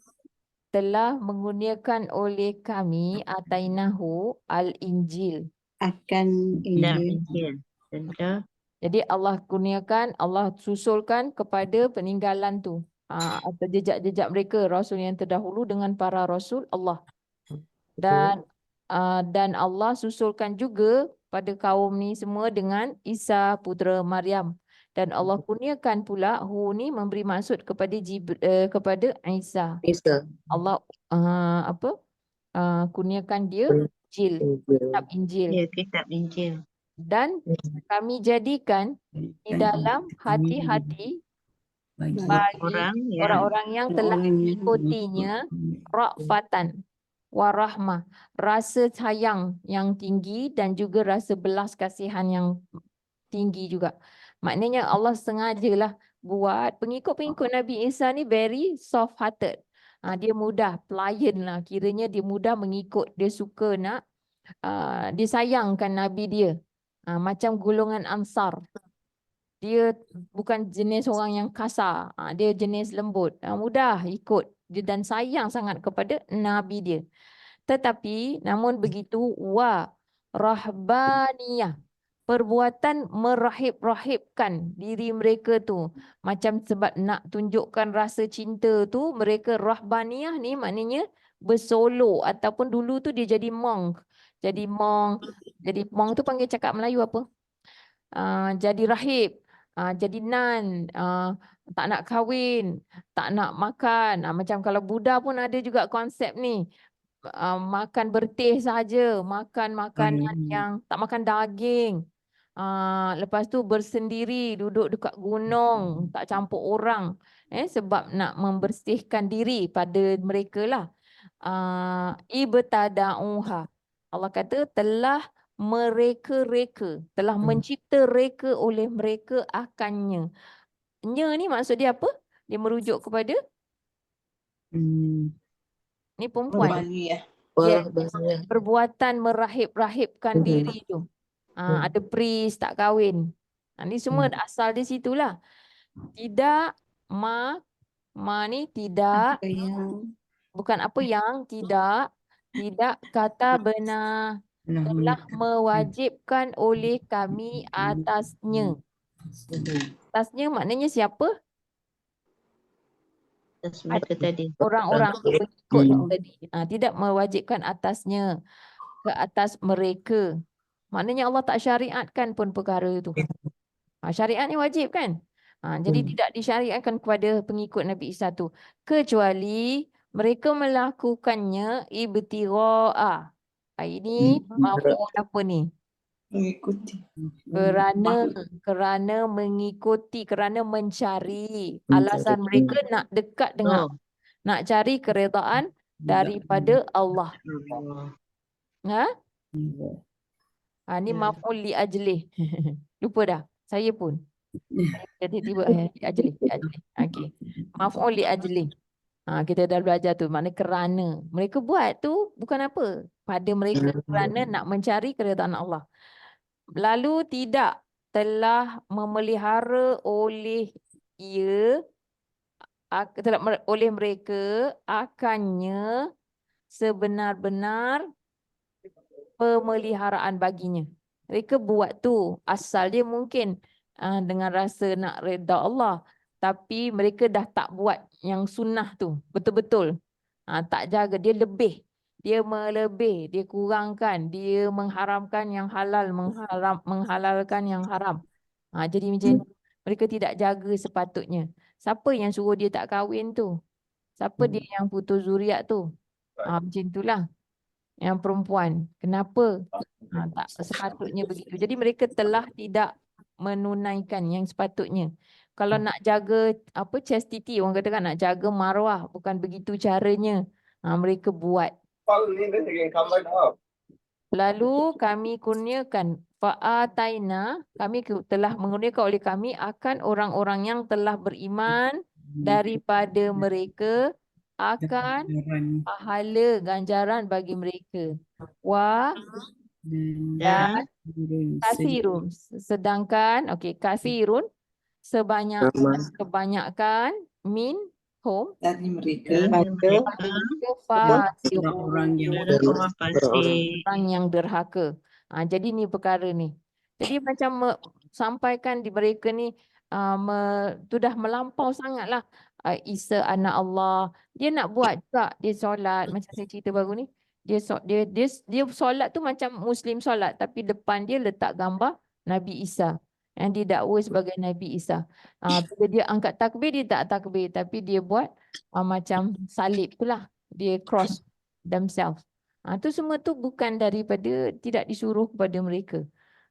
Speaker 1: telah mengurniakan oleh kami atainahu al-Injil.
Speaker 2: akan
Speaker 3: Dan
Speaker 2: Injil
Speaker 3: Injil. Tentu.
Speaker 1: Jadi Allah kurniakan, Allah susulkan kepada peninggalan tu. Atau jejak-jejak mereka, Rasul yang terdahulu dengan para Rasul Allah. Dan Allah susulkan juga pada kaum ni semua dengan Isa putera Maryam. Dan Allah kurniakan pula, hu ni memberi maksud kepada kepada Isa.
Speaker 4: Isa.
Speaker 1: Allah kurniakan dia Injil, kitab Injil.
Speaker 3: Ya, kitab Injil.
Speaker 1: Dan kami jadikan di dalam hati-hati
Speaker 2: bagi
Speaker 1: bagi
Speaker 3: Orang yang
Speaker 1: orang-orang yang telah
Speaker 2: orang yang
Speaker 1: mengikutinya ra'fatan warahmah, rasa sayang yang tinggi dan juga rasa belas kasihan yang tinggi juga. Maknanya Allah sengajalah buat pengikut-pengikut Nabi Isa ni very soft hearted. Dia mudah, pelayan lah. Kiranya dia mudah mengikut. Dia suka nak disayangkan Nabi dia. Macam golongan Ansar. Dia bukan jenis orang yang kasar. Dia jenis lembut. Mudah ikut dia dan sayang sangat kepada Nabi dia. Tetapi namun begitu rahbaniyah. Perbuatan merahib-rahibkan diri mereka tu. Macam sebab nak tunjukkan rasa cinta tu, mereka rahbaniyah ni maknanya bersolo ataupun dulu tu dia jadi monk. Jadi monk tu panggil cakap Melayu apa? Jadi rahib, jadi nun, tak nak kahwin, tak nak makan. Macam kalau Buddha pun ada juga konsep ni. Makan berteh saja, makan makanan yang tak makan daging. Lepas tu bersendiri, duduk dekat gunung, tak campur orang. Sebab nak membersihkan diri pada mereka lah. Ibtada'uha. Allah kata telah mereka-reka, telah mencipta reka oleh mereka akannya. Nya ni maksud dia apa? Dia merujuk kepada ni perempuan.
Speaker 4: Warahbaniyah.
Speaker 1: Perbuatan merahib-rahibkan diri tu. Ada priest tak kahwin. Ni semua asal di situlah. Tidak ma ni tidak,
Speaker 2: apa yang
Speaker 1: bukan apa yang, tidak kata benar telah mewajibkan oleh kami atasnya. Atasnya maknanya siapa?
Speaker 3: atas mereka tadi.
Speaker 1: Orang-orang pengikut tadi. Tidak mewajibkan atasnya ke atas mereka. Maknanya Allah tak syariatkan pun perkara itu. Syariat ni wajib kan? Jadi tidak disyariatkan kepada pengikut Nabi Isa tu. Kecuali mereka melakukannya ibtira'a. Ini maf'ul apa ni?
Speaker 2: mengikuti
Speaker 1: Kerana mengikuti, kerana mencari. Alasan mereka nak dekat dengan, nak cari keredaan daripada Allah. Ni maf'ul li ajlih. Lupa dah. Saya pun. Tiba-tiba li ajlih. Okey. Maf'ul li ajlih. Kita dah belajar tu. Maknanya kerana. Mereka buat tu bukan apa. Pada mereka kerana nak mencari keredaan Allah. Lalu tidak telah memelihara oleh oleh mereka akannya sebenar-benar pemeliharaan baginya. Mereka buat tu. Asal dia mungkin dengan rasa nak redha Allah. Tapi mereka dah tak buat yang sunnah tu. Betul-betul. Tak jaga. Dia lebih. Dia melebih. Dia kurangkan. Dia mengharamkan yang halal. Menghalalkan yang haram. Jadi macam mereka tidak jaga sepatutnya. Siapa yang suruh dia tak kahwin tu? Siapa dia yang putus zuriat tu? Macam itulah. Yang perempuan. Kenapa? Tak sepatutnya begitu. Jadi mereka telah tidak menunaikan yang sepatutnya. Kalau nak jaga chastity, orang kata kan nak jaga maruah, bukan begitu caranya. Mereka buat. Lalu kami kurniakan fa'ataina, kami telah mengurniakan oleh kami akan orang-orang yang telah beriman daripada mereka akan pahala ganjaran bagi mereka. Dan kasirun, sedangkan kathirun kebanyakan min hum
Speaker 2: Dari mereka.
Speaker 6: Orang yang
Speaker 1: kafirun,
Speaker 4: Orang
Speaker 1: orang yang derhaka. Jadi ni perkara ni. Jadi macam sampaikan di mereka ni tu dah melampau sangatlah. Isa anak Allah. Dia nak buat juga dia solat macam saya cerita baru ni. Dia solat tu macam Muslim solat tapi depan dia letak gambar Nabi Isa yang didakwa sebagai Nabi Isa. Bila dia angkat takbir dia tak takbir tapi dia buat macam salib tu lah. Dia cross themselves. Tu semua tu bukan daripada tidak disuruh kepada mereka.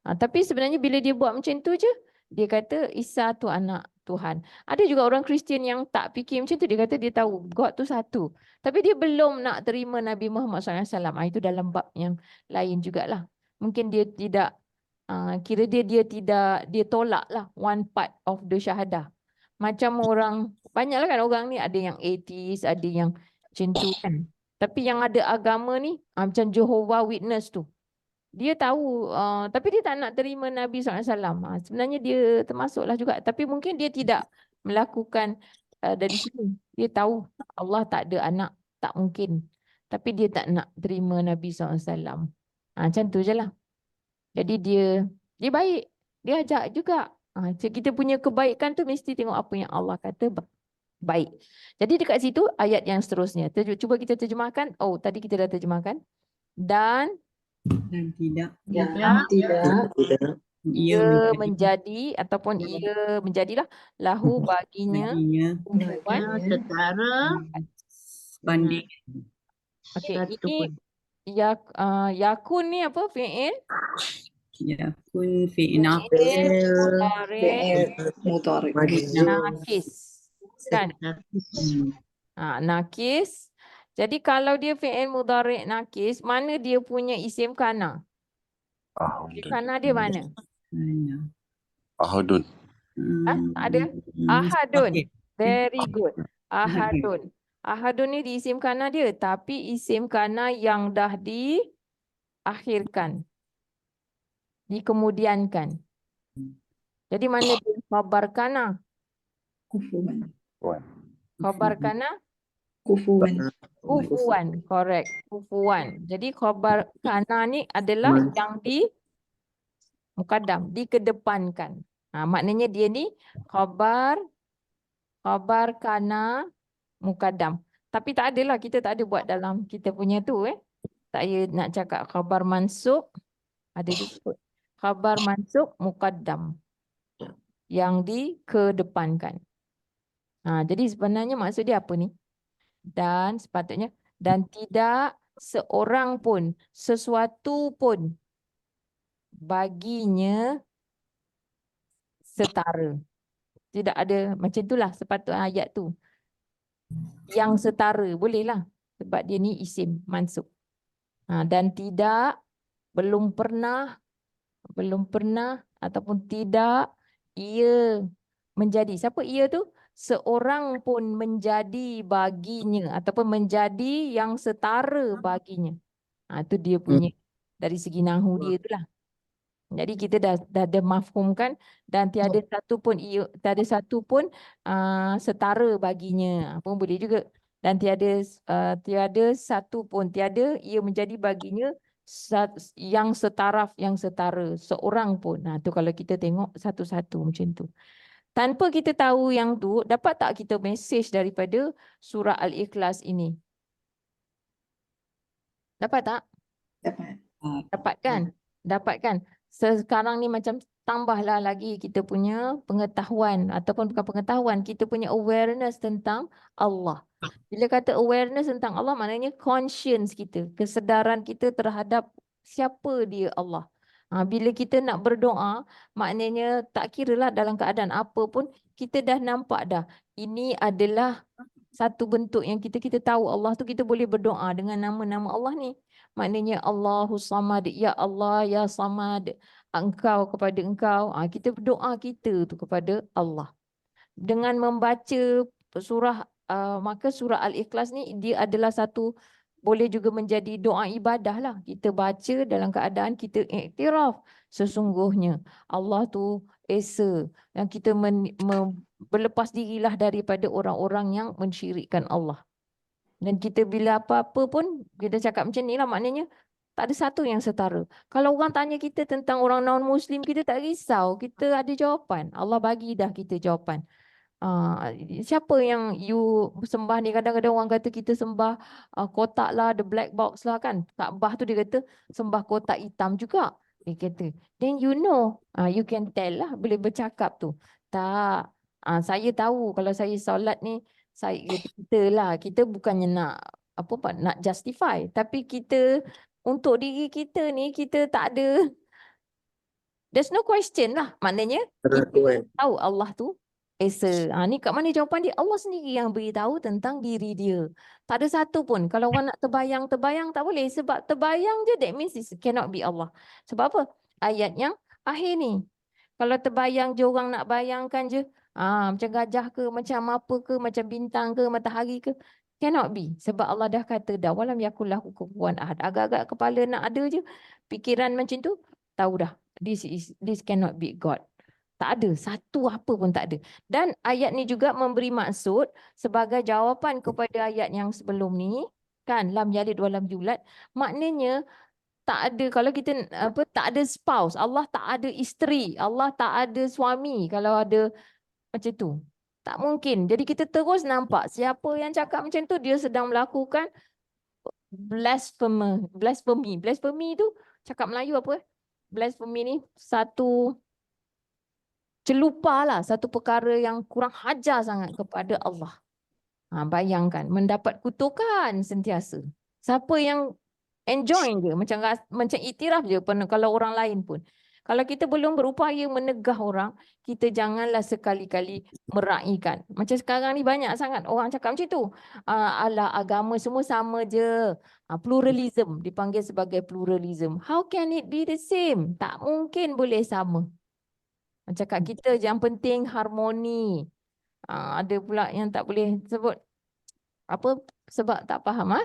Speaker 1: Tapi sebenarnya bila dia buat macam tu je, dia kata Isa tu anak Tuhan. Ada juga orang Kristian yang tak fikir macam tu. Dia kata dia tahu God tu satu. Tapi dia belum nak terima Nabi Muhammad SAW. Itu dalam bab yang lain jugalah. Mungkin dia tidak, kira dia tidak, dia tolak lah one part of the syahadah. Macam orang, banyaklah kan orang ni, ada yang atheist, ada yang macam tu kan. Tapi yang ada agama ni, macam Jehovah Witness tu. Dia tahu, tapi dia tak nak terima Nabi SAW. Sebenarnya dia termasuklah juga. Tapi mungkin dia tidak melakukan dari sini. Dia tahu Allah tak ada anak, tak mungkin. Tapi dia tak nak terima Nabi SAW. Macam tu je lah. Jadi dia baik. Dia ajak juga. Kita punya kebaikan tu mesti tengok apa yang Allah kata baik. Jadi dekat situ ayat yang seterusnya. Cuba kita terjemahkan. Oh, tadi kita dah terjemahkan. Dan
Speaker 6: tidak.
Speaker 1: ia menjadi ataupun ia menjadilah lahu baginya tumbuhan
Speaker 3: setara
Speaker 6: Banding.
Speaker 1: Okey,
Speaker 3: satu
Speaker 1: ini
Speaker 3: pun.
Speaker 1: yakun ni apa fi'il?
Speaker 6: Yakun fi'il
Speaker 1: Fi'il mudhari'
Speaker 2: Mudhari.
Speaker 1: nakis. Kan? Nakis. Jadi kalau dia fi'il mudhari' nakis, mana dia punya isim kana? Isim kana dia mana?
Speaker 5: Ahadun.
Speaker 1: Tak ada? Ahadun. Very good. Ahadun. Ahadun ni di isim kana dia, tapi isim kana yang dah diakhirkan. Dikemudiankan. Jadi mana dia khabar kana?
Speaker 2: Kufuan.
Speaker 1: Khabar kana?
Speaker 2: Kufuan.
Speaker 1: Kufuan. Correct. Kufuan. Jadi khabar kana ni adalah yang di muqaddam, dikedepankan. Maknanya dia ni khabar kana muqaddam. Tapi tak adalah, kita tak ada buat dalam kita punya tu Tak payah nak cakap khabar mansub. Ada disebut. Khabar mansub muqaddam. Yang dikedepankan. Jadi sebenarnya maksud dia apa ni? Dan sepatutnya, dan tidak seorang pun, sesuatu pun baginya setara. Tidak ada, macam itulah sepatutnya ayat tu. Yang setara, bolehlah. Sebab dia ni isim mansub. Dan tidak, belum pernah ataupun tidak, ia menjadi. Siapa ia tu? Seorang pun menjadi baginya ataupun menjadi yang setara baginya. Itu dia punya dari segi nahwu dia itulah. Jadi kita dah ada mafhumkan dan tiada satu pun setara baginya. Pun boleh juga. Dan tiada satu pun ia menjadi baginya yang setaraf, yang setara, seorang pun. Tu kalau kita tengok satu-satu macam tu. Tanpa kita tahu yang tu, dapat tak kita mesej daripada surah Al-Ikhlas ini? Dapat tak?
Speaker 2: Dapat.
Speaker 1: Dapat kan? Dapat kan? Sekarang ni macam tambahlah lagi kita punya pengetahuan ataupun bukan pengetahuan, kita punya awareness tentang Allah. Bila kata awareness tentang Allah, maknanya conscience kita, kesedaran kita terhadap siapa dia Allah. Bila kita nak berdoa, maknanya tak kiralah dalam keadaan apa pun, kita dah nampak dah. Ini adalah satu bentuk yang kita tahu Allah tu, kita boleh berdoa dengan nama-nama Allah ni. Maknanya Allahus Samad, ya Allah, ya Samad, engkau kepada engkau. Kita berdoa kita tu kepada Allah. Dengan membaca surah, maka surah Al-Ikhlas ni dia adalah satu, boleh juga menjadi doa ibadah lah. Kita baca dalam keadaan kita iktiraf sesungguhnya Allah tu Esa. Yang kita berlepas dirilah daripada orang-orang yang mensyirikkan Allah. Dan kita bila apa-apa pun kita cakap macam ni lah, maknanya tak ada satu yang setara. Kalau orang tanya kita tentang orang non-Muslim, kita tak risau. Kita ada jawapan. Allah bagi dah kita jawapan. Siapa yang you sembah ni? Kadang-kadang orang kata kita sembah kotak lah, the black box lah kan. Kaabah tu dia kata sembah kotak hitam juga. Dia kata, then you know, you can tell lah boleh bercakap tu. Tak, saya tahu kalau saya solat ni, kita bukannya nak nak justify, tapi kita untuk diri kita ni kita tak ada, there's no question lah. Maknanya kita tahu Allah tu Esa. Ni kat mana jawapan dia? Allah sendiri yang beritahu tentang diri dia. Tak ada satu pun. Kalau orang nak terbayang tak boleh. Sebab terbayang je, that means it cannot be Allah. Sebab apa? Ayat yang akhir ni. Kalau terbayang je, orang nak bayangkan je, macam gajah ke, macam apa ke, macam bintang ke, matahari ke, cannot be. Sebab Allah dah kata dah, walam yakul lahu kufuwan ahad. Agak-agak kepala nak ada je fikiran macam tu, tahu dah, this cannot be God. Tak ada, satu apa pun tak ada. Dan ayat ni juga memberi maksud sebagai jawapan kepada ayat yang sebelum ni, kan, lam yalid wa lam yulad. Maknanya tak ada, kalau kita tak ada spouse, Allah tak ada isteri, Allah tak ada suami. Kalau ada macam tu, tak mungkin. Jadi kita terus nampak siapa yang cakap macam tu, dia sedang melakukan blasphemy. Blasphemy tu cakap Melayu apa? Blasphemy ni satu celupa lah, satu perkara yang kurang hajar sangat kepada Allah. Bayangkan, mendapat kutukan sentiasa. Siapa yang enjoy je, macam iktiraf je kalau orang lain pun. Kalau kita belum berupaya menegah orang, kita janganlah sekali-kali meraihkan. Macam sekarang ni banyak sangat orang cakap macam tu. Alah, agama semua sama je. Pluralism, dipanggil sebagai pluralism. How can it be the same? Tak mungkin boleh sama. Cakap kita yang penting harmoni. Ada pula yang tak boleh sebut apa sebab tak faham.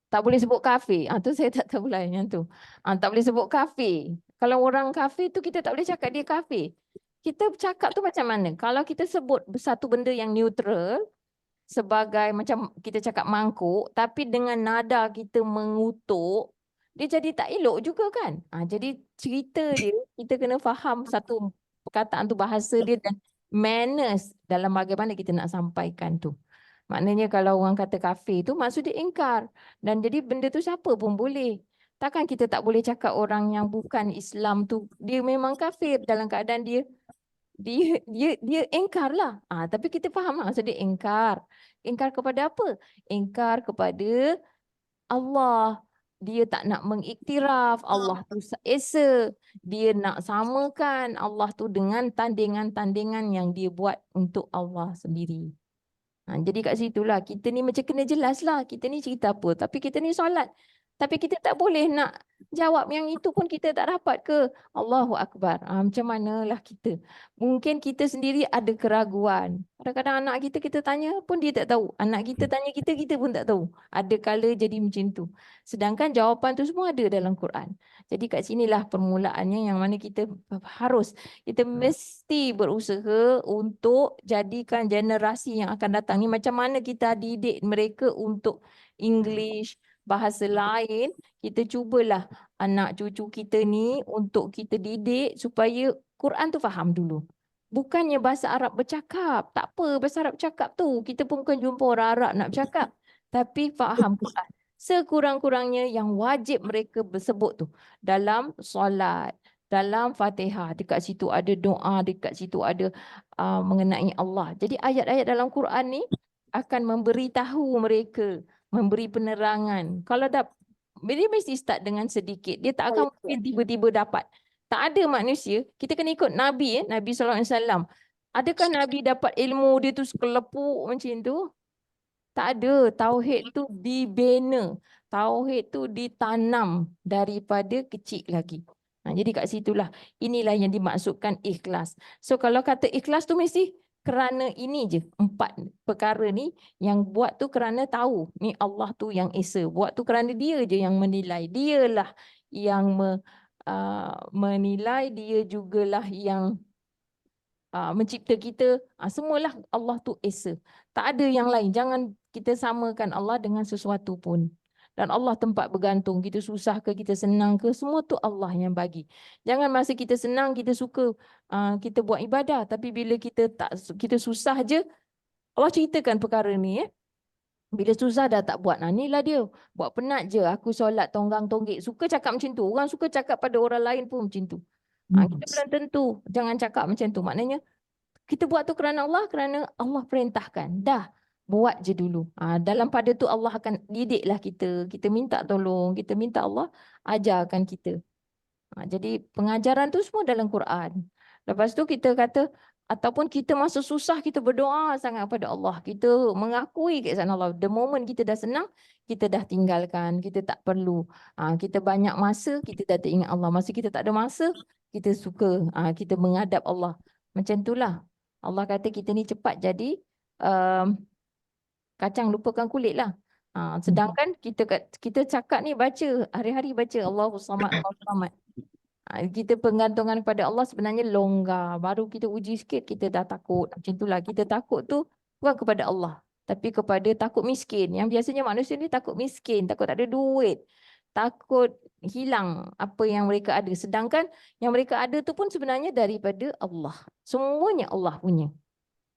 Speaker 1: Tak boleh sebut kafir. Tu saya tak tahu lah yang tu. Tak boleh sebut kafir. Kalau orang kafir tu kita tak boleh cakap dia kafir. Kita cakap tu macam mana? Kalau kita sebut satu benda yang neutral sebagai macam kita cakap mangkuk, tapi dengan nada kita mengutuk, dia jadi tak elok juga kan. Jadi cerita dia, kita kena faham satu perkataan tu, bahasa dia dan manners dalam bagaimana kita nak sampaikan tu. Maknanya kalau orang kata kafir tu maksud dia ingkar. Dan jadi benda tu siapa pun boleh. Takkan kita tak boleh cakap orang yang bukan Islam tu dia memang kafir dalam keadaan dia ingkar lah. Tapi kita faham maksud dia ingkar. Ingkar kepada apa? Ingkar kepada Allah. Dia tak nak mengiktiraf Allah tu esa. Dia nak samakan Allah tu dengan tandingan-tandingan yang dia buat untuk Allah sendiri. Jadi kat situlah kita ni macam kena jelas lah. Kita ni cerita apa? Tapi kita ni solat. Tapi kita tak boleh nak jawab yang itu pun kita tak dapat ke? Allahu Akbar. Macam manalah kita? Mungkin kita sendiri ada keraguan. Kadang-kadang anak kita tanya pun dia tak tahu. Anak kita tanya kita pun tak tahu. Ada kala jadi macam tu. Sedangkan jawapan tu semua ada dalam Quran. Jadi kat sinilah permulaannya yang mana kita mesti berusaha untuk jadikan generasi yang akan datang ni macam mana kita didik mereka untuk English, bahasa lain, kita cubalah anak cucu kita ni untuk kita didik supaya Quran tu faham dulu. Bukannya bahasa Arab bercakap. Tak apa bahasa Arab bercakap tu. Kita pun bukan jumpa orang Arab nak bercakap. Tapi faham Quran. Sekurang-kurangnya yang wajib mereka bersebut tu. Dalam solat, dalam Fatihah. Dekat situ ada doa, dekat situ ada mengenai Allah. Jadi ayat-ayat dalam Quran ni akan memberitahu mereka, memberi penerangan. Kalau dia mesti start dengan sedikit. Dia tak akan mungkin tiba-tiba dapat. Tak ada manusia. Kita kena ikut Nabi, Nabi SAW. Adakah Nabi dapat ilmu dia tu sekelepuk macam tu? Tak ada. Tauhid tu dibina. Tauhid tu ditanam daripada kecil lagi. Jadi kat situlah. Inilah yang dimaksudkan ikhlas. So kalau kata ikhlas tu mesti kerana ini je, 4 perkara ni yang buat tu kerana tahu ni Allah tu yang esa. Buat tu kerana dia je yang menilai. Dialah yang menilai, dia jugalah yang mencipta kita, semualah Allah tu Esa. Tak ada yang lain. Jangan kita samakan Allah dengan sesuatu pun. Dan Allah tempat bergantung. Kita susah ke, kita senang ke, semua tu Allah yang bagi. Jangan masa kita senang, kita suka, kita buat ibadah. Tapi bila kita susah je, Allah ceritakan perkara ni. Bila susah dah tak buat. Inilah dia. Buat penat je. Aku solat tonggang-tonggik. Suka cakap macam tu. Orang suka cakap pada orang lain pun macam tu. Kita belum tentu. Jangan cakap macam tu. Maknanya, kita buat tu kerana Allah perintahkan. Dah, buat je dulu. Dalam pada tu Allah akan didiklah kita. Kita minta tolong. Kita minta Allah ajarkan kita. Jadi pengajaran tu semua dalam Quran. Lepas tu kita kata, ataupun kita masa susah kita berdoa sangat kepada Allah. Kita mengakui keesaan Allah. The moment kita dah senang, kita dah tinggalkan. Kita tak perlu. Kita banyak masa, kita dah tak ingat Allah. Masa kita tak ada masa, kita suka. Kita menghadap Allah. Macam itulah. Allah kata kita ni cepat jadi kacang lupakan kulit lah. Sedangkan kita cakap ni baca, hari-hari baca Allahu Samad, Allahu Samad. Kita pengantungan kepada Allah sebenarnya longgar. Baru kita uji sikit, kita dah takut. Macam itulah, kita takut tu bukan kepada Allah, tapi kepada takut miskin. Yang biasanya manusia ni takut miskin, takut tak ada duit, takut hilang apa yang mereka ada. Sedangkan yang mereka ada tu pun sebenarnya daripada Allah. Semuanya Allah punya.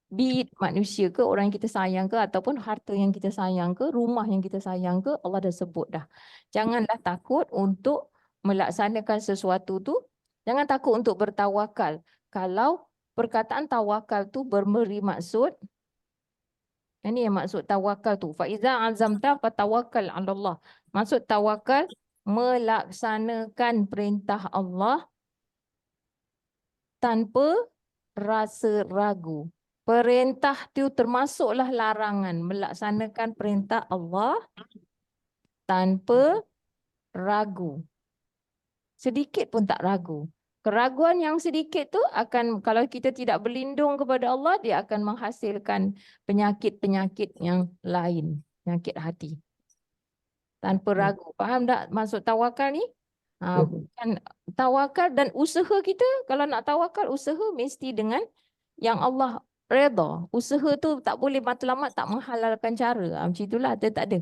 Speaker 1: Be it manusia ke, orang yang kita sayang ke, ataupun harta yang kita sayang ke, rumah yang kita sayang ke, Allah dah sebut dah. Janganlah takut untuk melaksanakan sesuatu tu. Jangan takut untuk bertawakal. Kalau perkataan tawakal tu memberi maksud, ini yang maksud tawakal tu. Faiza azamta fatawakal 'ala Allah. Maksud tawakal melaksanakan perintah Allah tanpa rasa ragu. Perintah tu termasuklah larangan. Melaksanakan perintah Allah tanpa ragu. Sedikit pun tak ragu. Keraguan yang sedikit tu akan, kalau kita tidak berlindung kepada Allah, dia akan menghasilkan penyakit-penyakit yang lain. Penyakit hati. Tanpa ragu. Faham tak maksud tawakal ni? Bukan tawakal dan usaha kita. Kalau nak tawakal, usaha mesti dengan yang Allah redha. Usaha tu tak boleh matlamat, tak menghalalkan cara. Macam itulah, dia tak ada.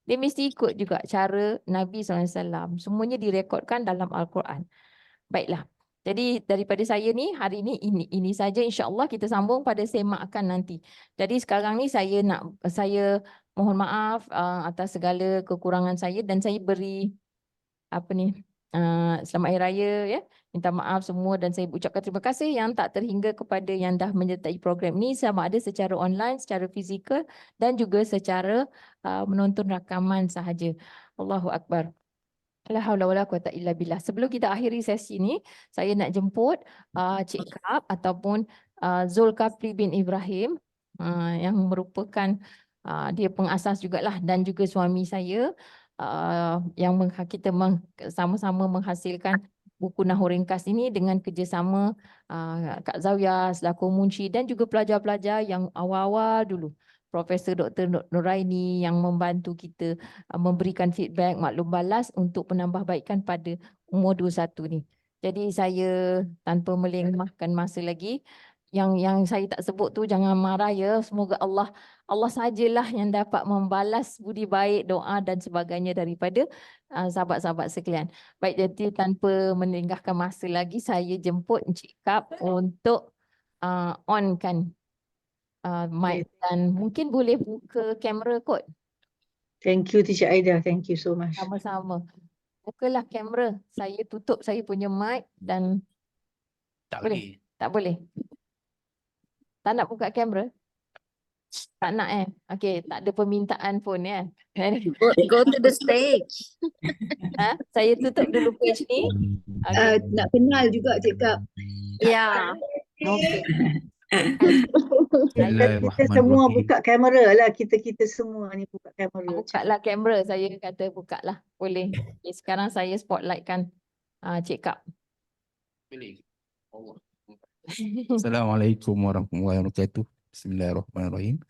Speaker 1: Dia mesti ikut juga cara Nabi SAW. Semuanya direkodkan dalam Al-Quran. Baiklah. Jadi daripada saya ni, hari ni ini saja, insya-Allah kita sambung pada semakan nanti. Jadi sekarang ni saya mohon maaf atas segala kekurangan saya, dan saya beri selamat hari raya ya. Minta maaf semua, dan saya ucapkan terima kasih yang tak terhingga kepada yang dah menyertai program ni, sama ada secara online, secara fizikal, dan juga secara menonton rakaman sahaja. Allahu Akbar. La haula wala quwata illa billah. Sebelum kita akhiri sesi ni, saya nak jemput Cik Kap ataupun Zulkafli bin Ibrahim yang merupakan dia pengasas jugalah, dan juga suami saya yang kita sama-sama menghasilkan buku Nahwu Ringkas ini dengan kerjasama Kak Zawiyah selaku munshi, dan juga pelajar-pelajar yang awal-awal dulu. Profesor Dr. Nuraini yang membantu kita memberikan feedback, maklum balas untuk penambahbaikan pada umur 21 ni. Jadi saya tanpa melengahkan masa lagi, yang saya tak sebut tu jangan marah ya. Semoga Allah sajalah yang dapat membalas budi baik, doa dan sebagainya daripada sahabat-sahabat sekalian. Baik, jadi tanpa melengahkan masa lagi, saya jemput Encik Kap untuk onkan mic, dan mungkin boleh buka kamera kot.
Speaker 3: Thank you Teacher Aida. Thank you so much.
Speaker 1: Sama-sama. Bukalah kamera. Saya tutup saya punya mic dan
Speaker 7: Tak
Speaker 1: boleh?
Speaker 7: boleh.
Speaker 1: Tak boleh. Tak nak buka kamera? Tak nak Okey, tak ada permintaan pun ya.
Speaker 4: Go to the stage.
Speaker 1: Saya tutup dulu page ni. Okay.
Speaker 3: Nak kenal juga Cik Kap.
Speaker 4: Ya.
Speaker 1: Okay.
Speaker 3: Kita semua buka kamera lah. Kita semua ni buka kamera.
Speaker 1: Bukalah kamera, saya kata bukalah. Boleh. Okay, sekarang saya spotlightkan Cik Kap.
Speaker 7: Boleh. Allah.
Speaker 8: Assalamualaikum warahmatullahi wabarakatuh. Bismillahirrahmanirrahim.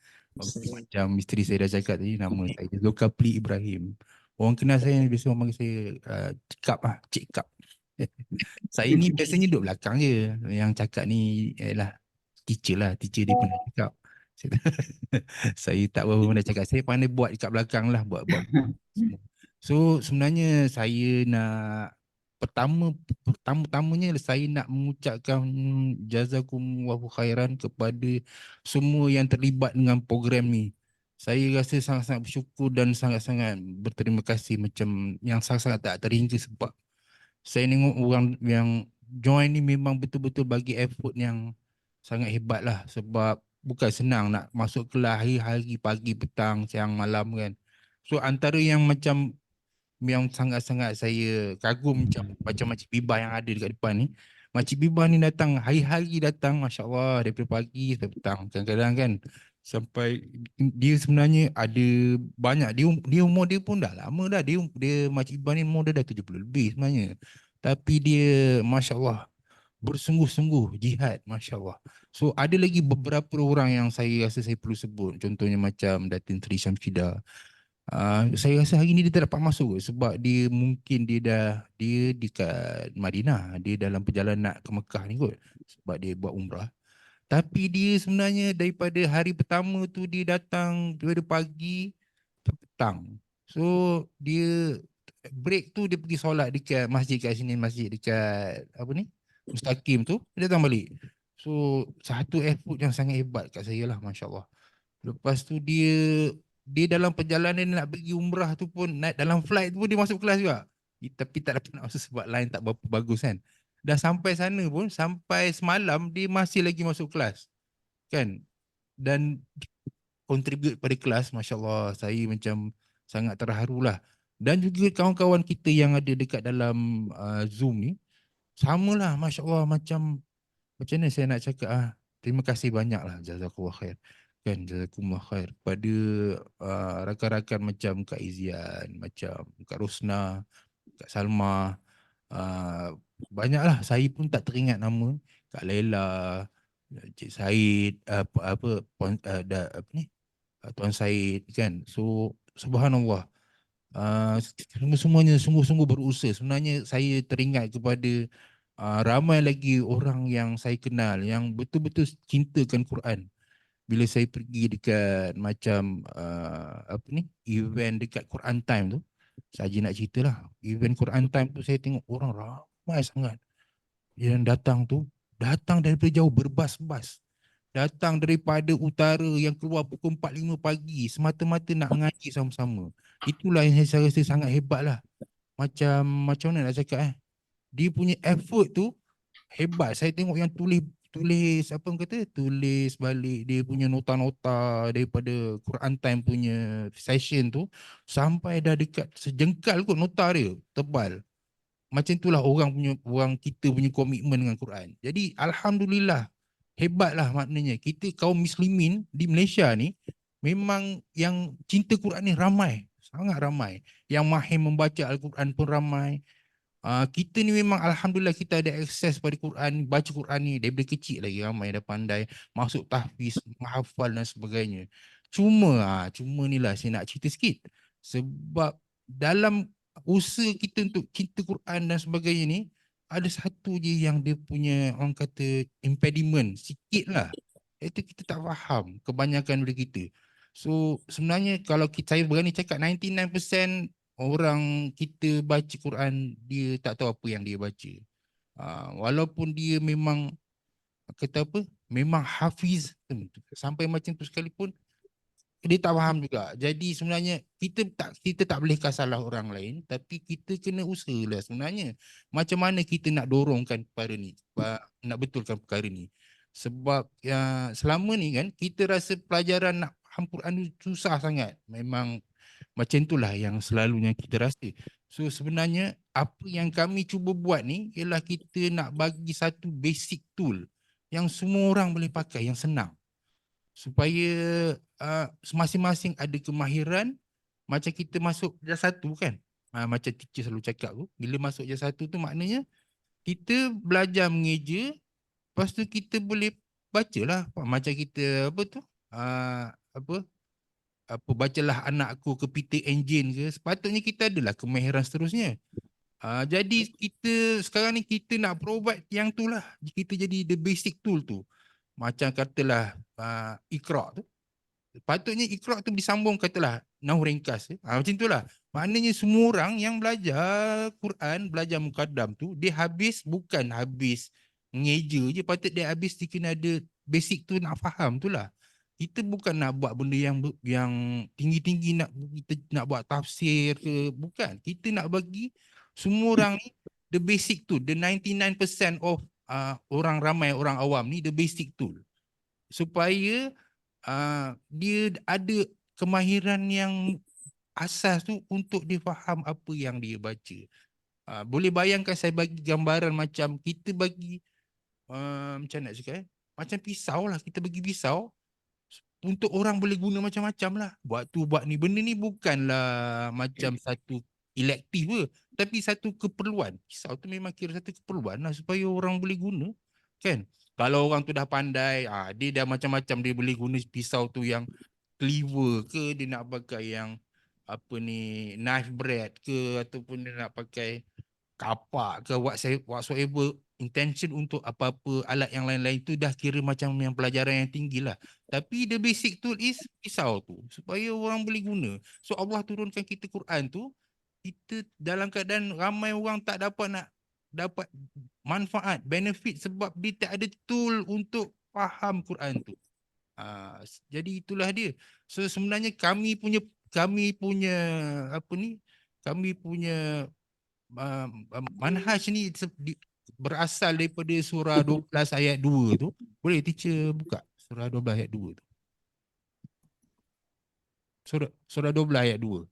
Speaker 8: Macam misteri saya dah cakap tadi, nama saya Zulkafli Ibrahim. Orang kenal saya biasa orang panggil saya Cik Kap lah, Cik Kap. Saya ni biasanya duduk belakang je. Yang cakap ni ialah teacher lah, teacher dia pernah cakap. Saya tak berapa pernah cakap, saya pandai buat dekat belakang lah, buat semua. So sebenarnya saya nak pertama-tamanya saya nak mengucapkan jazakumullahu khairan kepada semua yang terlibat dengan program ni. Saya rasa sangat-sangat bersyukur dan sangat-sangat berterima kasih, macam yang sangat-sangat tak terhingga, sebab saya tengok orang yang join ni memang betul-betul bagi effort yang sangat hebat lah, sebab bukan senang nak masuk kelas hari-hari, pagi, petang, siang, malam kan. So antara yang macam yang sangat-sangat saya kagum macam Makcik Bibah yang ada dekat depan ni. Makcik Bibah ni datang hari-hari, datang Masya Allah daripada pagi sampai petang. Kadang-kadang kan sampai dia sebenarnya ada banyak, dia umur dia pun dah lama dah, dia Makcik Bibah ni umur dia dah 70 lebih sebenarnya, tapi dia Masya Allah bersungguh-sungguh jihad, Masya Allah. So ada lagi beberapa orang yang saya rasa saya perlu sebut, contohnya macam Datin Sri Syamsidah. Saya rasa hari ni dia tak dapat masuk sebab dia mungkin dia dekat Madinah, dia dalam perjalanan nak ke Mekah ni kot, sebab dia buat umrah. Tapi dia sebenarnya daripada hari pertama tu dia datang daripada pagi sampai petang. So dia break tu dia pergi solat dekat masjid kat sini, masjid dekat apa ni, Mustaqim tu, dia datang balik. So satu effort yang sangat hebat kat saya lah, Masya Allah. Lepas tu dia dalam perjalanan nak pergi umrah tu pun, naik dalam flight tu pun dia masuk kelas juga. Tapi tak dapat nak masuk sebab line tak berapa bagus kan. Dah sampai sana pun, sampai semalam dia masih lagi masuk kelas. Kan? Dan contribute pada kelas, Masya Allah. Saya macam sangat terharu lah. Dan juga kawan-kawan kita yang ada dekat dalam Zoom ni, samalah Masya Allah, macam mana saya nak cakap, terima kasih banyak lah, jazakallah khair. Kan, jazakumullah khair kepada rakan-rakan macam Kak Izian, macam Kak Rosna, Kak Salma, banyaklah, saya pun tak teringat nama, Kak Laila, Cik Said, Tuan Said kan. So subhanallah, semuanya sungguh-sungguh berusaha. Sebenarnya saya teringat kepada ramai lagi orang yang saya kenal yang betul-betul cintakan Quran. Bila saya pergi dekat macam event dekat Quran Time tu, saya nak ceritalah, event Quran Time tu saya tengok orang ramai sangat yang datang tu, datang daripada jauh berbas-bas, datang daripada utara yang keluar pukul 4-5 pagi semata-mata nak mengaji sama-sama. Itulah yang saya rasa sangat hebat lah. Macam mana nak cakap, dia punya effort tu hebat. Saya tengok yang tulis apa orang kata, tulis balik dia punya nota-nota daripada Quran Time punya session tu, sampai dah dekat sejengkal kot nota dia, tebal. Macam itulah orang kita punya komitmen dengan Quran. Jadi alhamdulillah, hebatlah maknanya kita kaum muslimin di Malaysia ni memang yang cinta Quran ni ramai, sangat ramai. Yang mahir membaca Al-Quran pun ramai. Kita ni memang alhamdulillah kita ada akses pada Quran, baca Quran ni daripada kecil lagi, ramai dah pandai masuk tahfiz, menghafal dan sebagainya. Cuma ni lah saya nak cerita sikit, sebab dalam usaha kita untuk cinta Quran dan sebagainya ni, ada satu je yang dia punya orang kata impediment sikit lah, iaitu kita tak faham kebanyakan dari kita. So sebenarnya kalau saya berani cakap 99% orang kita baca Quran, dia tak tahu apa yang dia baca. Walaupun dia memang kata apa, memang hafiz sampai macam tu sekalipun, dia tak faham juga. Jadi sebenarnya kita tak boleh salah orang lain, tapi kita kena usahalah sebenarnya macam mana kita nak dorongkan perkara ni, nak betulkan perkara ni. Sebab selama ni kan kita rasa pelajaran nak faham Quran tu susah sangat. Memang macam itulah yang selalunya kita rasa. So sebenarnya apa yang kami cuba buat ni ialah kita nak bagi satu basic tool yang semua orang boleh pakai, yang senang. Supaya masing-masing ada kemahiran. Macam kita masuk jas 1 kan. Macam teacher selalu cakap tu, bila masuk jas 1 tu maknanya kita belajar mengeja, lepas tu kita boleh bacalah. Macam kita bacalah anakku ke PT Engine ke, sepatutnya kita adalah kemahiran seterusnya. Jadi kita sekarang ni kita nak provide yang tu lah, kita jadi the basic tool tu. macam katalah Iqra tu, patutnya Iqra tu disambung katalah Nahwu ringkas. Macam itulah. Maknanya semua orang yang belajar Quran, belajar mukaddam tu, dia habis bukan habis mengeja je, patut dia habis dia kena ada basic tu, nak faham tu lah. Kita bukan nak buat benda yang tinggi-tinggi, kita nak buat tafsir ke, bukan. Kita nak bagi semua orang ni the basic tu, the 99% of orang ramai, orang awam ni, the basic tool, supaya dia ada kemahiran yang asas tu untuk dia faham apa yang dia baca. Boleh bayangkan saya bagi gambaran macam kita bagi macam nak cakap macam pisau lah, kita bagi pisau untuk orang boleh guna macam-macam lah. Buat tu buat ni, benda ni bukanlah macam satu elektif ke, tapi satu keperluan. Pisau tu memang kira satu keperluan lah supaya orang boleh guna, kan. Kalau orang tu dah pandai, dia dah macam-macam, dia boleh guna pisau tu yang cleaver ke, dia nak pakai yang apa ni, knife blade ke, ataupun dia nak pakai kapak ke, whatsoever intention untuk apa-apa alat yang lain-lain tu, dah kira macam yang pelajaran yang tinggi lah. Tapi the basic tool is pisau tu, supaya orang boleh guna. So Allah turunkan kita Quran tu, kita dalam keadaan ramai orang tak dapat manfaat, benefit, sebab dia tak ada tool untuk faham Quran tu. Jadi itulah dia. So sebenarnya kami punya apa ni, kami punya manhaj ni berasal daripada surah 12 ayat 2 tu. Boleh teacher buka surah 12 ayat 2 tu. Surah 12 ayat 2.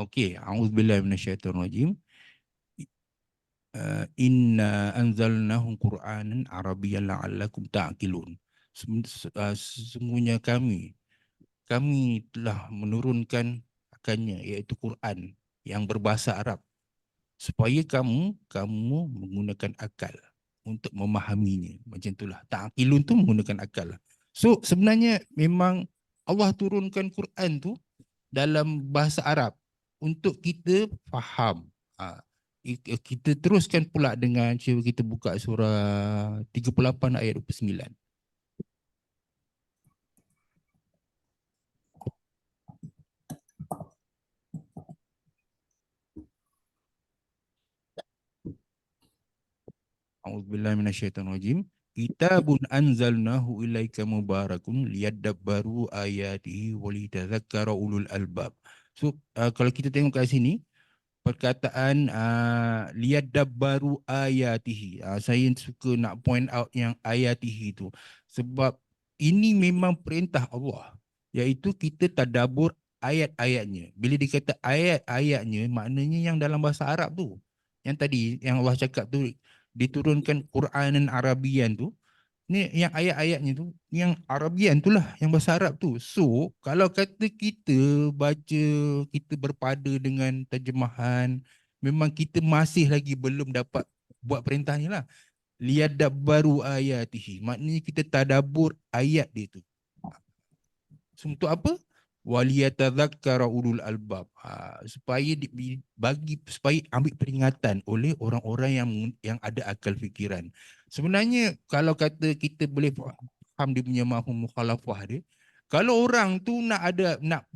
Speaker 8: Okey, a'udzubillahi minasyaitonirrajim. Inna anzalnahu Qur'anan Arabiyyan la'allakum ta'qilun. Sesungguhnya kami telah menurunkan akannya, iaitu Quran yang berbahasa Arab, supaya kamu menggunakan akal untuk memahaminya. Macam itulah. Ta'qilun tu menggunakan akal. So sebenarnya memang Allah turunkan Quran tu dalam bahasa Arab untuk kita faham. Kita teruskan pula dengan, cuba kita buka surah 38 ayat 29. A'udzubillahi minasyaitonirrajim. Kitabun anzalnahu ilaika mubarakun liyadabbaru ayatihi waliyatadzakkara ulul albab. So kalau kita tengok kat sini, perkataan liyadabbaru ayatihi, saya suka nak point out yang ayatihi tu, sebab ini memang perintah Allah, iaitu kita tadabbur ayat-ayatnya. Bila dikata ayat-ayatnya, maknanya yang dalam bahasa Arab tu, yang tadi yang Allah cakap tu, diturunkan Quranan Arabian tu, ni yang ayat-ayatnya tu, yang Arabian tu lah, yang bahasa Arab tu. So kalau kata kita baca, kita berpada dengan terjemahan, memang kita masih lagi belum dapat buat perintah ni lah. Liyadabbaru ayatihi, maknanya kita tadabbur ayat dia tu. So, untuk apa? Waliyatadzakkara ulul albab, supaya supaya ambil peringatan oleh orang-orang yang ada akal fikiran. Sebenarnya kalau kata kita boleh faham dia punya mafhum mukhalafah dia, kalau orang tu nak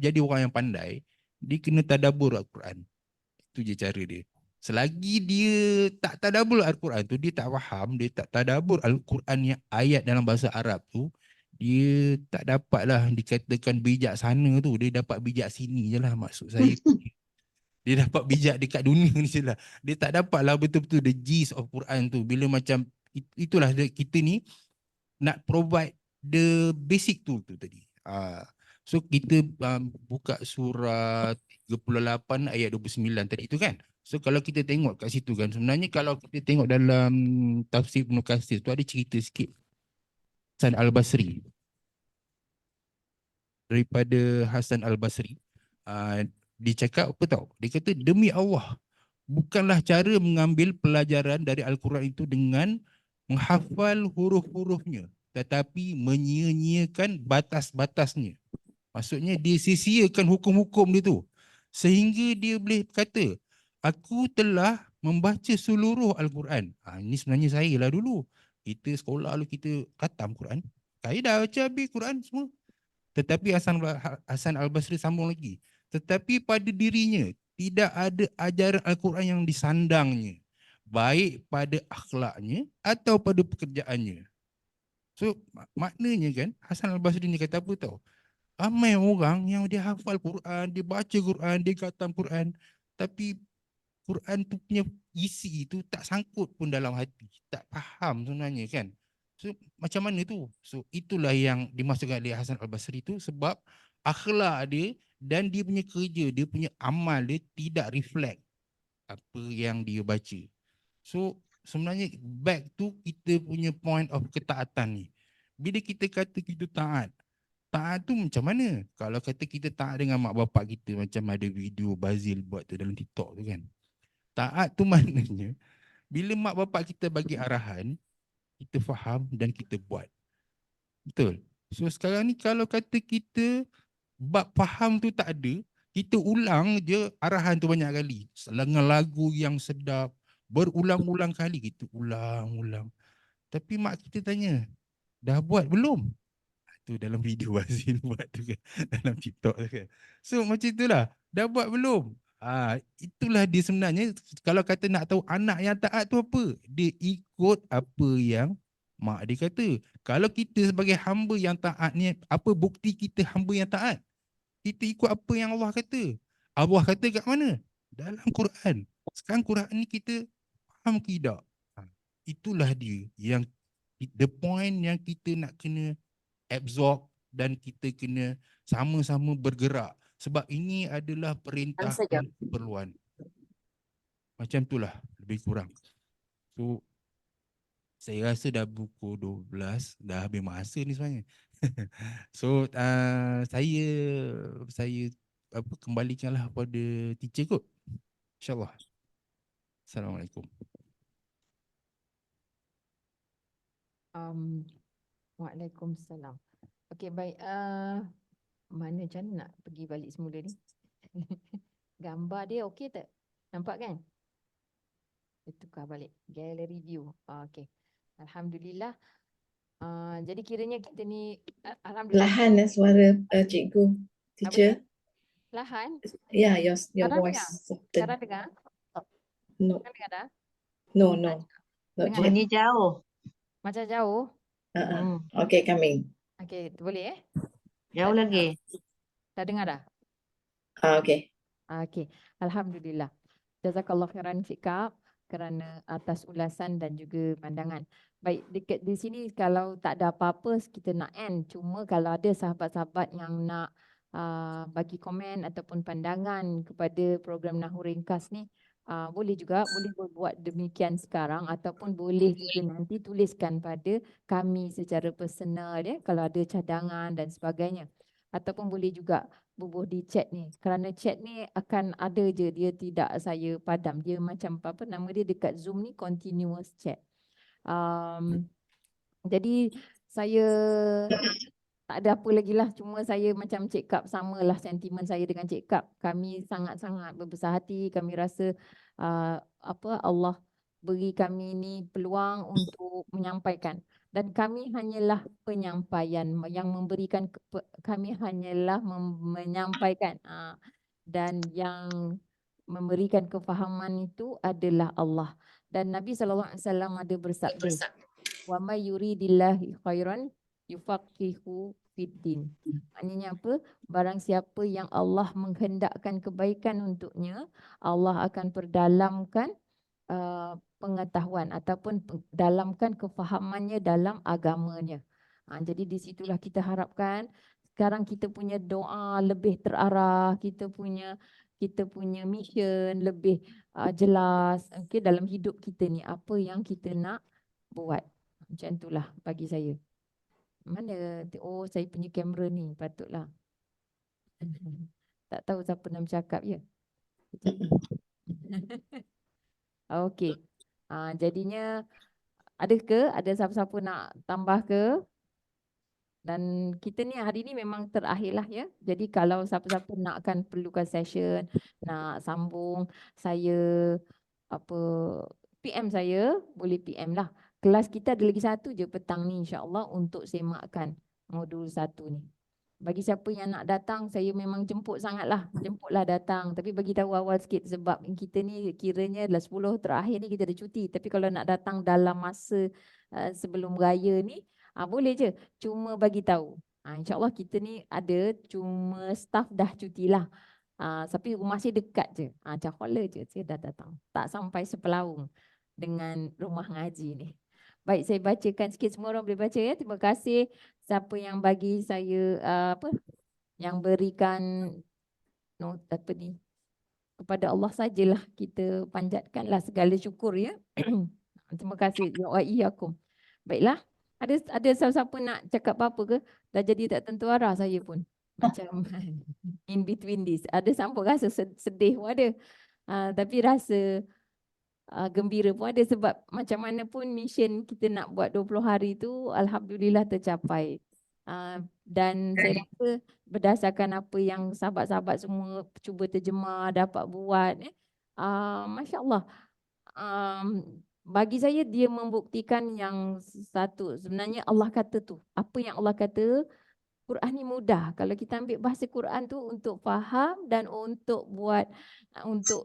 Speaker 8: jadi orang yang pandai, dia kena tadabbur Al-Quran. Itu je cara dia. Selagi dia tak tadabbur Al-Quran tu, dia tak faham, dia tak tadabbur Al-Quran yang ayat dalam bahasa Arab tu, dia tak dapatlah dikatakan bijak sana tu, dia dapat bijak sini je lah, maksud saya. Dia dapat bijak dekat dunia ni je lah. Dia tak dapatlah betul-betul the gist of Quran tu. Bila macam, itulah kita ni nak provide the basic tool tu tadi. So kita buka surah 38 ayat 29 tadi tu kan. So kalau kita tengok kat situ kan, sebenarnya kalau kita tengok dalam tafsir Ibn Katsir tu ada cerita sikit. Hasan Al-Basri, daripada Hasan Al-Basri, Dia cakap apa tau? Dia kata demi Allah, bukanlah cara mengambil pelajaran dari Al-Quran itu dengan menghafal huruf-hurufnya, tetapi menyia-nyiakan batas-batasnya. Maksudnya dia sia-siakan hukum-hukum dia tu. Sehingga dia boleh kata, aku telah membaca seluruh Al-Quran. Ini sebenarnya saya lah dulu. Kita sekolah lalu kita khatam Quran. Saya dah baca habis Quran semua. Tetapi Hasan Al-Basri sambung lagi. Tetapi pada dirinya tidak ada ajaran Al-Quran yang disandangnya. Baik pada akhlaknya atau pada pekerjaannya. So maknanya kan Hasan Al-Basri ni kata apa tau? Ramai orang yang dia hafal Quran, dia baca Quran, dia khatam Quran. Tapi Quran tu punya isi tu tak sangkut pun dalam hati. Tak faham sebenarnya kan. So macam mana tu? So itulah yang dimaksudkan oleh Hasan Al-Basri tu sebab akhlak dia dan dia punya kerja, dia punya amal dia tidak reflect apa yang dia baca. So sebenarnya back to kita punya point of ketaatan ni. Bila kita kata kita taat, taat tu macam mana? Kalau kata kita taat dengan mak bapak kita macam ada video Bazil buat tu dalam TikTok tu kan. Taat tu maknanya bila mak bapak kita bagi arahan, kita faham dan kita buat. Betul? So sekarang ni kalau kata kita bab faham tu tak ada, kita ulang je arahan tu banyak kali. Dengan lagu yang sedap, berulang-ulang kali kita ulang-ulang. Tapi mak kita tanya, dah buat belum? Tu dalam video Bazil buat tu kan, dalam TikTok tu kan. So macam itulah, dah buat belum? Itulah dia sebenarnya. Kalau kata nak tahu anak yang taat tu apa, dia ikut apa yang mak dia kata. Kalau kita sebagai hamba yang taat ni, apa bukti kita hamba yang taat? Kita ikut apa yang Allah kata. Allah kata kat mana? Dalam Quran. Sekarang Quran ni kita faham ke tidak? Itulah dia yang the point yang kita nak kena absorb dan kita kena sama-sama bergerak sebab ini adalah perintah dan keperluan. Macam itulah lebih kurang. So saya rasa dah pukul 12, dah habis masa ni sebenarnya. So saya kembalikanlah pada teacher kot. InsyaAllah. Assalamualaikum.
Speaker 1: Waalaikumsalam. Okey, baik. Mana macam mana nak pergi balik semula ni? Gambar dia okey tak? Nampak kan? Dia tukar balik. Gallery view. Okey. Alhamdulillah. Jadi kiranya kita ni alhamdulillah.
Speaker 2: Lahan suara cikgu, teacher.
Speaker 1: Lahan?
Speaker 2: Yeah, your
Speaker 1: Sekarang
Speaker 2: voice
Speaker 1: dengar?
Speaker 2: soften.
Speaker 1: Sekarang dengar?
Speaker 2: No,
Speaker 1: Sekarang dengar dah?
Speaker 2: no. Not
Speaker 1: Dengar.
Speaker 2: yet.
Speaker 3: Ini jauh.
Speaker 1: Macam jauh?
Speaker 2: Okay, coming.
Speaker 1: Okey, boleh
Speaker 3: Jauh
Speaker 1: Tak
Speaker 3: lagi.
Speaker 1: Dah dengar dah?
Speaker 2: Okay.
Speaker 1: Okey, alhamdulillah. Jazakallah khairan Cik kerana atas ulasan dan juga pandangan. Baik, dekat di sini kalau tak ada apa-apa kita nak end. Cuma kalau ada sahabat-sahabat yang nak bagi komen ataupun pandangan kepada program Nahwu Ringkas ni, boleh juga, boleh buat demikian sekarang ataupun boleh juga nanti tuliskan pada kami secara personal ya, kalau ada cadangan dan sebagainya. Ataupun boleh juga bubuh di chat ni. Kerana chat ni akan ada je, dia tidak saya padam. Dia macam apa nama dia dekat Zoom ni, continuous chat. Jadi saya tak ada apa lagi lah. Cuma saya macam Cik Kap, samalah sentimen saya dengan Cik Kap. Kami sangat-sangat berbesar hati. Kami rasa Allah beri kami ni peluang untuk menyampaikan. Dan kami hanyalah penyampaian yang memberikan kami hanyalah menyampaikan dan yang memberikan kefahaman itu adalah Allah. Dan Nabi SAW ada bersabda, wa may yuridillahi khairan yufaqihu fiddin. Maknanya apa? Barang siapa yang Allah menghendakkan kebaikan untuknya, Allah akan perdalamkan pengetahuan ataupun dalamkan kefahamannya dalam agamanya. Jadi di situlah kita harapkan sekarang kita punya doa lebih terarah, kita punya mission lebih jelas dalam hidup kita ni, apa yang kita nak buat. Macam itulah bagi saya. Mana? Oh, saya punya kamera ni patutlah. Tak tahu siapa nak bercakap ya. Okey. Jadinya ada siapa-siapa nak tambah ke? Dan kita ni hari ni memang terakhir lah ya. Jadi kalau siapa-siapa nakkan perlukan session, nak sambung, saya PM saya, boleh PM lah. Kelas kita ada lagi satu je petang ni insya-Allah untuk semakkan modul 1 ni. Bagi siapa yang nak datang, saya memang jemputlah datang. Tapi bagi tahu awal sikit sebab kita ni kiranya adalah 10 terakhir ni kita ada cuti. Tapi kalau nak datang dalam masa sebelum raya ni, boleh je. Cuma bagi tahu. InsyaAllah kita ni ada, cuma staff dah cuti lah. Tapi rumah saya dekat je. Cakola je saya dah datang. Tak sampai sepelaung dengan rumah ngaji ni. Baik, saya bacakan sikit, semua orang boleh baca ya. Terima kasih siapa yang bagi saya yang berikan kepada Allah sajalah kita panjatkanlah segala syukur ya. Terima kasih ya wa iyyakum. Baiklah, ada siapa-siapa nak cakap apa-apa ke? Dah jadi tak tentu arah saya pun. Macam in between this. Ada sampai rasa sedih pun ada. Tapi rasa gembira pun ada sebab macam mana pun mission kita nak buat 20 hari tu alhamdulillah tercapai. Dan saya rasa berdasarkan apa yang sahabat-sahabat semua cuba terjemah, dapat buat, masya-Allah. Bagi saya dia membuktikan yang satu, sebenarnya Allah kata tu, apa yang Allah kata, Quran ni mudah. Kalau kita ambil bahasa Quran tu untuk faham dan untuk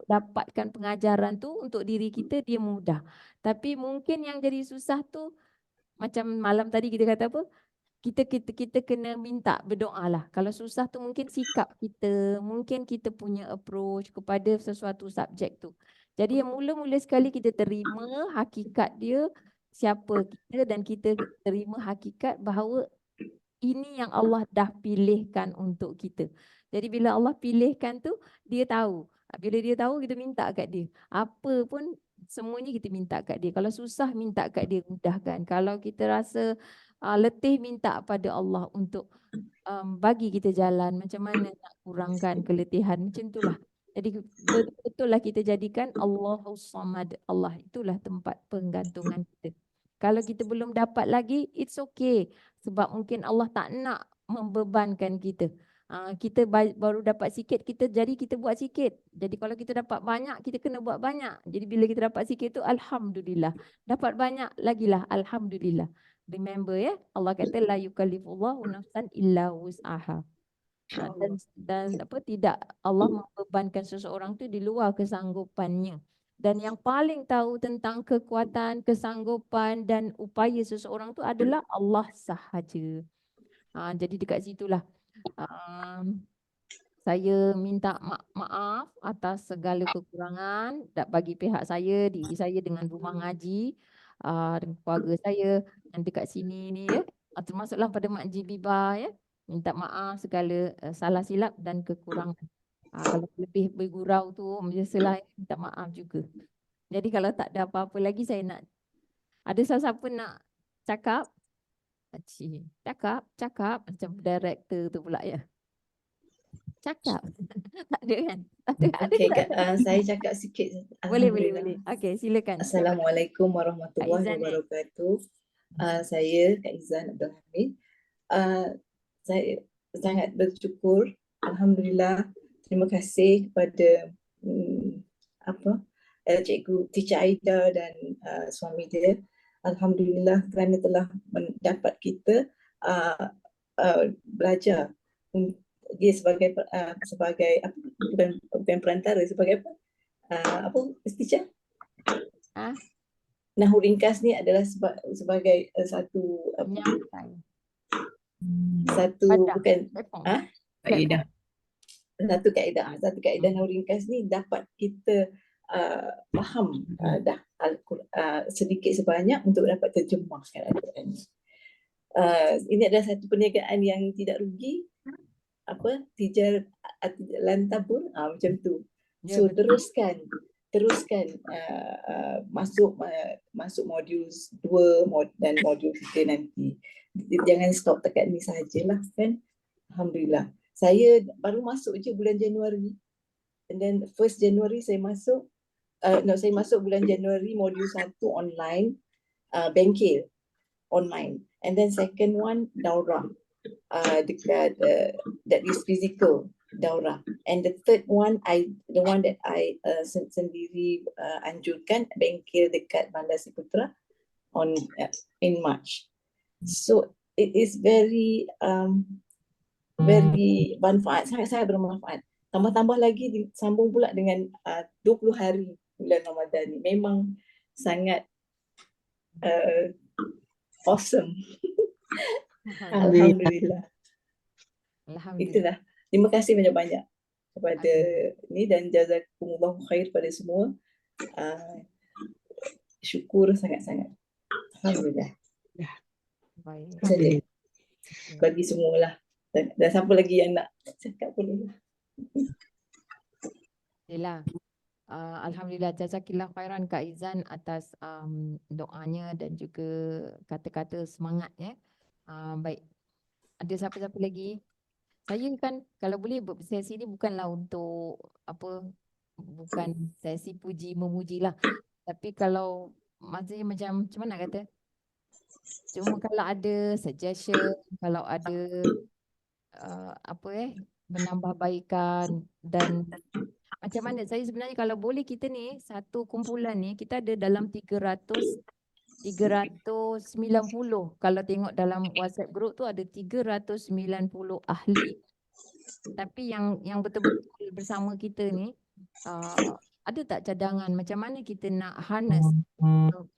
Speaker 1: dapatkan pengajaran tu untuk diri kita, dia mudah. Tapi mungkin yang jadi susah tu, macam malam tadi kita kata apa? Kita kena minta, berdoa lah. Kalau susah tu mungkin sikap kita, mungkin kita punya approach kepada sesuatu subjek tu. Jadi yang mula-mula sekali kita terima hakikat dia, siapa kita, dan kita terima hakikat bahawa ini yang Allah dah pilihkan untuk kita. Jadi bila Allah pilihkan tu, dia tahu. Bila dia tahu, kita minta kat dia. Apa pun semuanya kita minta kat dia. Kalau susah, minta kat dia, mudahkan. Kalau kita rasa letih, minta pada Allah untuk bagi kita jalan. Macam mana nak kurangkan keletihan. Macam itulah. Jadi betul-betul lah kita jadikan Allahus Samad. Allah itulah tempat penggantungan kita. Kalau kita belum dapat lagi, it's okay. Sebab mungkin Allah tak nak membebankan kita. Kita baru dapat sikit, jadi kita buat sikit. Jadi kalau kita dapat banyak, kita kena buat banyak. Jadi bila kita dapat sikit tu, alhamdulillah. Dapat banyak lagilah, alhamdulillah. Remember ya, Allah kata la yukallifullahu nafsan illa wus'aha. Dan tidak Allah membebankan seseorang tu di luar kesanggupannya. Dan yang paling tahu tentang kekuatan, kesanggupan dan upaya seseorang tu adalah Allah sahaja. Jadi dekat situlah saya minta maaf atas segala kekurangan bagi pihak saya, diri saya dengan rumah ngaji, dengan keluarga saya yang dekat sini ni ya. Termasuklah pada Mak Ji Biba ya. Minta maaf segala salah silap dan kekurangan. Kalau lebih bergurau tu biasalah minta maaf juga. Jadi kalau tak ada apa-apa lagi, saya nak ada siapa nak cakap? Cakap macam director tu pula ya. Cakap. Tak ada kan?
Speaker 2: Okey, saya cakap sikit.
Speaker 1: Boleh. Okey, silakan.
Speaker 2: Assalamualaikum warahmatullahi wabarakatuh. Saya Kak Izan Abdul Hamid. Saya sangat bersyukur, alhamdulillah. Terima kasih kepada Cikgu Teacher Aida dan suami dia. Alhamdulillah kerana telah mendapat kita belajar. Dia sebagai bukan perantara, sebagai apa teacher? Nahwu ringkas ni adalah sebagai satu
Speaker 6: kaedah.
Speaker 2: Satu kaedah nahwu ringkas ni dapat kita faham sedikit sebanyak untuk dapat terjemahkan Al-Quran. Ini adalah satu perniagaan yang tidak rugi, tijar lantabur, macam tu. So teruskan masuk modul 2 dan modul 3 nanti. Jangan stop dekat ni sahajalah kan. Alhamdulillah. Saya baru masuk je bulan Januari. And then 1st January saya masuk, saya masuk bulan Januari modul 1 online, bengkel online. And then second one, daurah. Dekat that is physical daurah. And the third one, the one that I sendiri anjurkan, bengkel dekat Bandar Siputra on in March. So it is very very manfaat, sangat-sangat bermanfaat. Tambah-tambah lagi disambung pula dengan 20 hari bulan Ramadan ni. Memang sangat awesome. Alhamdulillah.
Speaker 1: Alhamdulillah.
Speaker 2: Itulah. Terima kasih banyak-banyak kepada ni dan jazakumullah khair pada semua. Syukur sangat-sangat. Alhamdulillah.
Speaker 1: Baik.
Speaker 2: Itu saja. Bagi semualah. Dan siapa lagi yang nak cakap bolehlah.
Speaker 1: Alhamdulillah. Alhamdulillah, jazakillah khairan Kak Izan atas doanya dan juga kata-kata semangat ya. Baik. Ada siapa-siapa lagi? Saya kan kalau boleh sesi ni bukanlah untuk apa, bukan sesi puji memuji lah. Tapi kalau maksudnya macam mana nak kata? Cuma kalau ada suggestion, kalau ada penambahbaikan dan macam mana, saya sebenarnya kalau boleh kita ni satu kumpulan ni kita ada dalam 390. Kalau tengok dalam WhatsApp group tu ada 390 ahli. Tapi yang betul-betul bersama kita ni ada tak cadangan macam mana kita nak harness?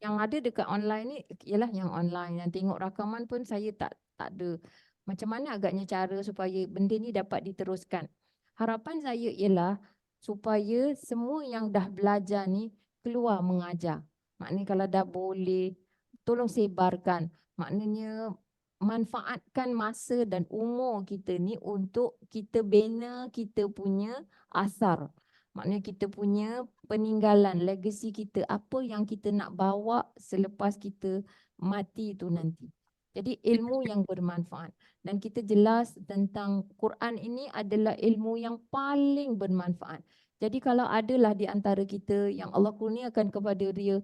Speaker 1: Yang ada dekat online ni ialah yang online, yang tengok rakaman pun saya tak ada. Macam mana agaknya cara supaya benda ni dapat diteruskan? Harapan saya ialah supaya semua yang dah belajar ni keluar mengajar. Maknanya kalau dah boleh, tolong sebarkan. Maknanya manfaatkan masa dan umur kita ni untuk kita bina kita punya asar. Maknanya kita punya peninggalan, legacy kita, apa yang kita nak bawa selepas kita mati tu nanti. Jadi ilmu yang bermanfaat. Dan kita jelas tentang Quran ini adalah ilmu yang paling bermanfaat. Jadi kalau adalah di antara kita yang Allah kurniakan kepada dia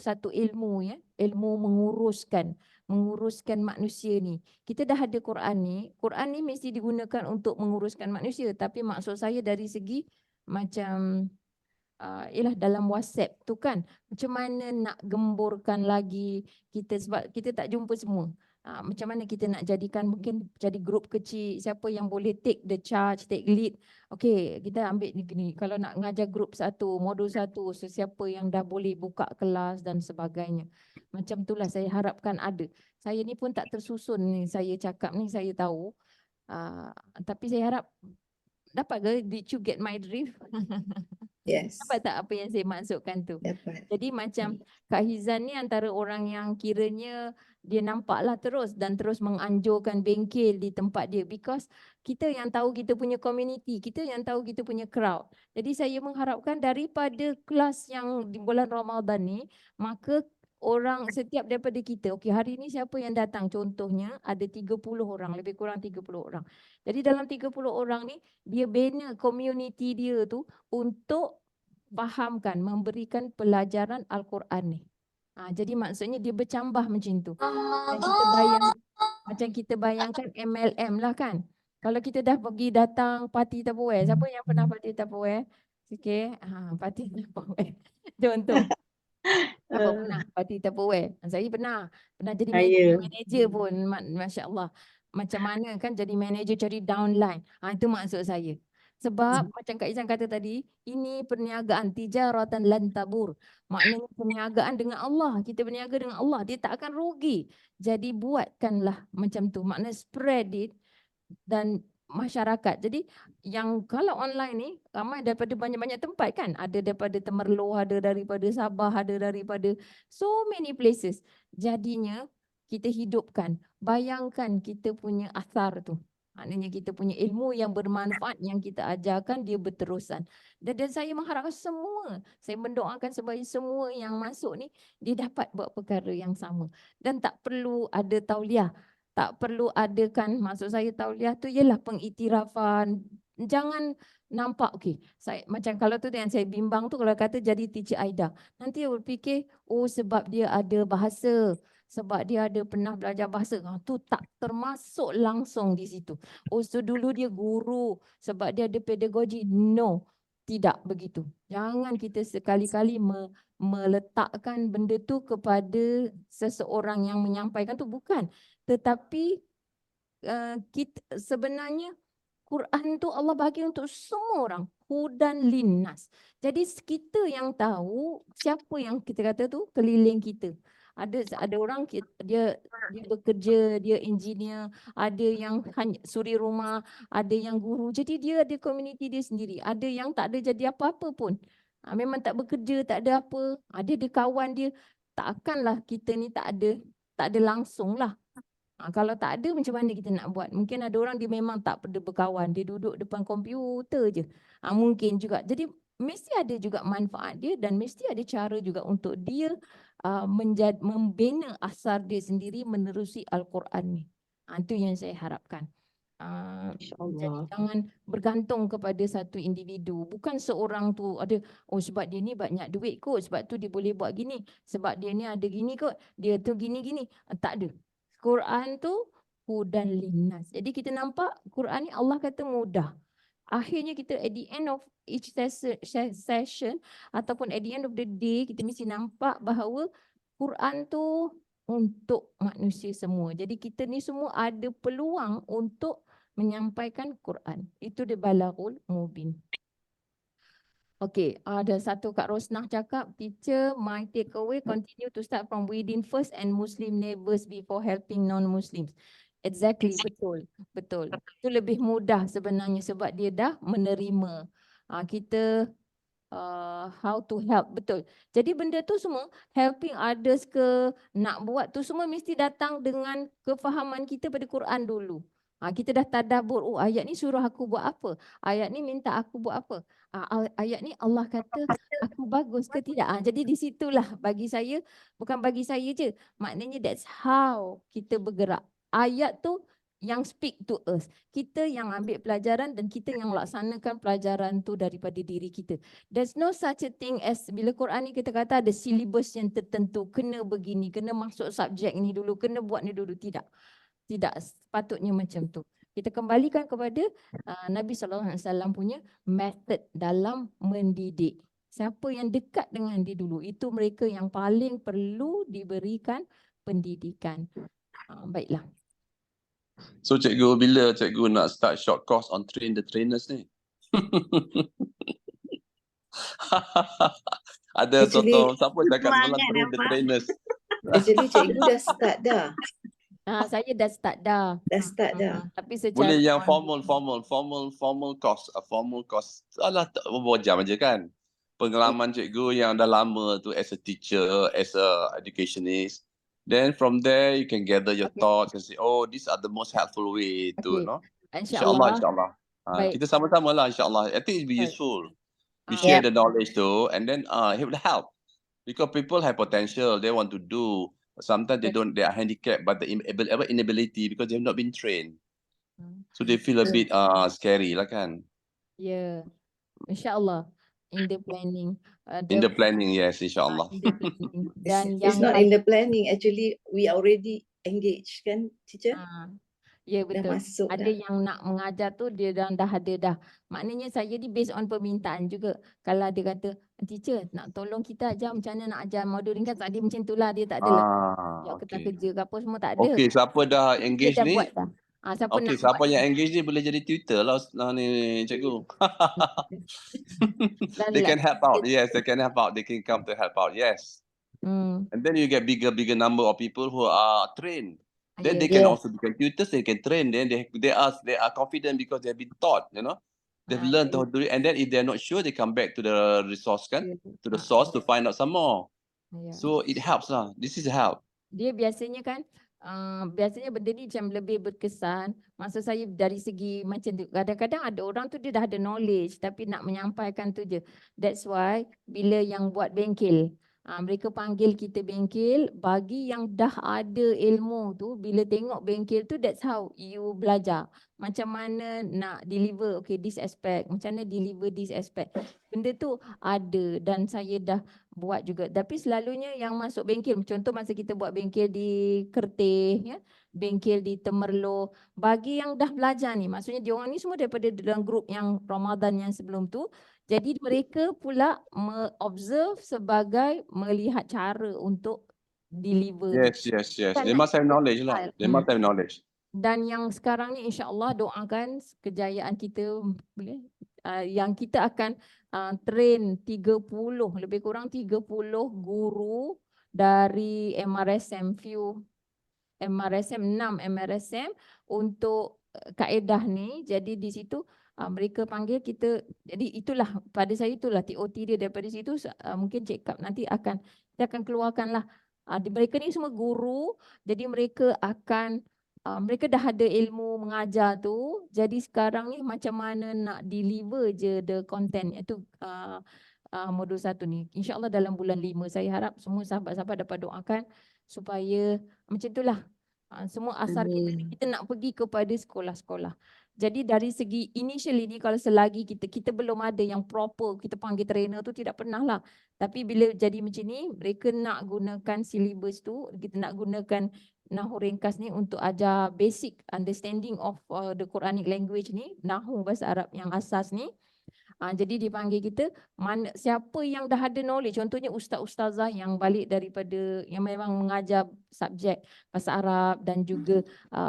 Speaker 1: satu ilmu ya, ilmu menguruskan manusia ni. Kita dah ada Quran ni mesti digunakan untuk menguruskan manusia. Tapi maksud saya dari segi macam ialah dalam WhatsApp tu kan, macam mana nak gemburkan lagi kita sebab kita tak jumpa semua. Macam mana kita nak jadikan, mungkin jadi grup kecil, siapa yang boleh take the charge, take lead. Okey, kita ambil ni. Kalau nak ngajar grup satu, modul satu, sesiapa yang dah boleh buka kelas dan sebagainya. Macam itulah saya harapkan ada. Saya ni pun tak tersusun ni, saya cakap ni saya tahu. Tapi saya harap dapat ke? Did you get my drift?
Speaker 2: Yes.
Speaker 1: Dapat tak apa yang saya maksudkan tu?
Speaker 2: Dapat.
Speaker 1: Jadi macam Kak Hizan ni antara orang yang kiranya dia nampaklah terus menganjurkan bengkel di tempat dia, because kita yang tahu kita punya community, kita yang tahu kita punya crowd. Jadi saya mengharapkan daripada kelas yang di bulan Ramadan ni, maka orang setiap daripada kita, okey hari ni siapa yang datang, contohnya ada 30 orang, lebih kurang 30 orang. Jadi dalam 30 orang ni dia bina community dia tu untuk fahamkan, memberikan pelajaran Al-Quran ni. Jadi maksudnya dia bercambah macam tu. Dan kita bayangkan MLM lah kan. Kalau kita dah pergi datang parti Tupperware, siapa yang pernah parti Tupperware? Okey, parti Tupperware. Contoh. Siapa pernah parti Tupperware? Saya pernah jadi manager pun, masya-Allah. Macam mana kan jadi manager cari downline. Itu maksud saya. Sebab macam Kak Izan kata tadi, ini perniagaan tijaratan lan tabur. Maknanya perniagaan dengan Allah. Kita berniaga dengan Allah, dia tak akan rugi. Jadi buatkanlah macam tu. Maknanya spread it dan masyarakat. Jadi yang kalau online ni ramai daripada banyak-banyak tempat kan. Ada daripada Temerloh, ada daripada Sabah, ada daripada so many places. Jadinya kita hidupkan. Bayangkan kita punya asar tu. Maknanya kita punya ilmu yang bermanfaat yang kita ajarkan dia berterusan. Dan saya mengharapkan semua, saya mendoakan supaya semua yang masuk ni dia dapat buat perkara yang sama. Dan tak perlu ada tauliah. tak perlu adakan, maksud saya tauliah tu ialah pengiktirafan. Jangan nampak macam kalau tu yang saya bimbang tu kalau kata jadi teacher Aida. Nanti dia berfikir sebab dia ada bahasa, sebab dia ada pernah belajar bahasa. Tu tak termasuk langsung di situ. So dulu dia guru sebab dia ada pedagogi. No, tidak begitu. Jangan kita sekali-kali meletakkan benda tu kepada seseorang yang menyampaikan tu, bukan. Tetapi kita sebenarnya Quran tu Allah bagi untuk semua orang, hudan linnas. Jadi kita yang tahu siapa yang kita kata tu keliling kita. Ada orang dia bekerja, dia engineer, ada yang suri rumah, ada yang guru. Jadi dia ada komuniti dia sendiri. Ada yang tak ada jadi apa-apa pun. Memang tak bekerja, tak ada apa. Ada kawan dia. Takkanlah kita ni tak ada langsung lah. Kalau tak ada macam mana kita nak buat? Mungkin ada orang dia memang tak ada berkawan. Dia duduk depan komputer je. Mungkin juga. Jadi mesti ada juga manfaat dia dan mesti ada cara juga untuk dia membina asar dia sendiri menerusi Al-Quran ni. Itu yang saya harapkan. Jadi jangan bergantung kepada satu individu. Bukan seorang tu ada, sebab dia ni banyak duit kot, sebab tu dia boleh buat gini. Sebab dia ni ada gini kot, dia tu gini-gini. Tak ada. Quran tu hudan linnas. Jadi kita nampak Quran ni Allah kata mudah. Akhirnya kita at the end of each session ataupun at the end of the day kita mesti nampak bahawa Quran tu untuk manusia semua. Jadi kita ni semua ada peluang untuk menyampaikan Quran. Itu dia balaghul mubin. Okey, ada satu Kak Rosnah cakap, teacher, my takeaway continue to start from within first and Muslim neighbors before helping non-Muslims. Exactly, betul. Itu lebih mudah sebenarnya sebab dia dah menerima. Kita how to help, betul. Jadi benda tu semua helping others ke nak buat tu semua mesti datang dengan kefahaman kita pada Quran dulu. Kita dah tadabbur, ayat ni suruh aku buat apa? Ayat ni minta aku buat apa? Ayat ni Allah kata aku bagus ke tidak? Jadi di situlah bagi saya, bukan bagi saya je. Maknanya that's how kita bergerak. Ayat tu yang speak to us. Kita yang ambil pelajaran dan kita yang laksanakan pelajaran tu daripada diri kita. There's no such a thing as bila Quran ni kita kata ada silibus yang tertentu. Kena begini, kena masuk subjek ni dulu, kena buat ni dulu. Tidak sepatutnya macam tu. Kita kembalikan kepada Nabi SAW punya method dalam mendidik. Siapa yang dekat dengan dia dulu, itu mereka yang paling perlu diberikan pendidikan. Baiklah.
Speaker 5: So cikgu, bila cikgu nak start short course on train the trainers ni? Ada
Speaker 2: Actually,
Speaker 5: siapa cakap malam train the trainers?
Speaker 2: Actually cikgu dah start dah.
Speaker 1: Saya dah start dah. Tapi secara
Speaker 5: Boleh yang formal course. Formal course. Alah, beberapa jam aja kan. Pengalaman cikgu yang dah lama tu as a teacher, as a educationist. Then from there you can gather your thoughts and say, these are the most helpful way to, InsyaAllah.
Speaker 1: Baik.
Speaker 5: Kita sama-sama lah insyaAllah. I think it will be useful. We share the knowledge too, and then it will help. Because people have potential, they want to do. Sometimes they are handicapped by the inability because they have not been trained. So they feel a bit scary lah kan.
Speaker 1: Ya, insyaAllah. In the planning.
Speaker 5: In the planning, yes, insyaAllah.
Speaker 1: Dan
Speaker 2: It's not in the planning. Actually, we already engaged kan, teacher?
Speaker 1: Ya, betul.
Speaker 2: masuk
Speaker 1: Ada
Speaker 2: dah.
Speaker 1: yang nak mengajar tu dia dah ada dah. Maknanya saya ni based on permintaan juga. Kalau dia kata, teacher nak tolong kita ajar macam mana nak ajar modul ringkas. Dia macam itulah, dia tak ada lah. Ketas kerja ke apa semua tak ada.
Speaker 5: Okay, siapa dah
Speaker 1: Dia
Speaker 5: engage
Speaker 1: dah
Speaker 5: ni?
Speaker 1: buat dah.
Speaker 5: Siapa yang engage ni boleh jadi tutor lah ni cikgu. They can help out. Yes, they can help out. They can come to help out. Yes. And then you get bigger number of people who are trained. Then they can also become tutors. They can train. Then they are confident because they have been taught. They've learned how to do it. And then if they're not sure, they come back to the resource to the source to find out some more. So it helps lah. This is help.
Speaker 1: Dia biasanya kan, biasanya benda ni macam lebih berkesan. Maksud saya dari segi macam tu. Kadang-kadang ada orang tu dia dah ada knowledge tapi nak menyampaikan tu je. That's why bila yang buat bengkel, Mereka panggil kita bengkel. Bagi yang dah ada ilmu tu, bila tengok bengkel tu, that's how you belajar. Macam mana nak deliver, okay, this aspect. Macam mana deliver this aspect. Benda tu ada dan saya dah buat juga. Tapi selalunya yang masuk bengkel, contoh masa kita buat bengkel di Kerteh, ya, bengkel di Temerloh. Bagi yang dah belajar ni, maksudnya diorang ni semua daripada dalam grup yang Ramadan yang sebelum tu. Jadi mereka pula observe sebagai melihat cara untuk deliver.
Speaker 5: Yes.
Speaker 1: Kan,
Speaker 5: They must have knowledge lah. They must have knowledge.
Speaker 1: Dan yang sekarang ni insya-Allah doakan kejayaan kita boleh yang kita akan train 30 lebih kurang 30 guru dari MRSM few MRSM 6 MRSM untuk kaedah ni. Jadi di situ mereka panggil kita, jadi itulah pada saya itulah TOT dia. Daripada situ mungkin cakap nanti kita akan keluarkanlah mereka ni semua guru, jadi mereka akan mereka dah ada ilmu mengajar tu, jadi sekarang ni macam mana nak deliver je the content, iaitu modul 1 ni. InsyaAllah dalam bulan 5 saya harap semua sahabat-sahabat dapat doakan supaya macam itulah. Semua asar kita nak pergi kepada sekolah-sekolah. Jadi dari segi initially ni, kalau selagi kita belum ada yang proper, kita panggil trainer tu tidak pernah lah. Tapi bila jadi macam ni, mereka nak gunakan syllabus tu, kita nak gunakan Nahu ringkas ni untuk ajar basic understanding of the Quranic language ni, Nahu bahasa Arab yang asas ni. Jadi dipanggil kita, siapa yang dah ada knowledge, contohnya ustaz-ustazah yang balik daripada, yang memang mengajar subjek bahasa Arab dan juga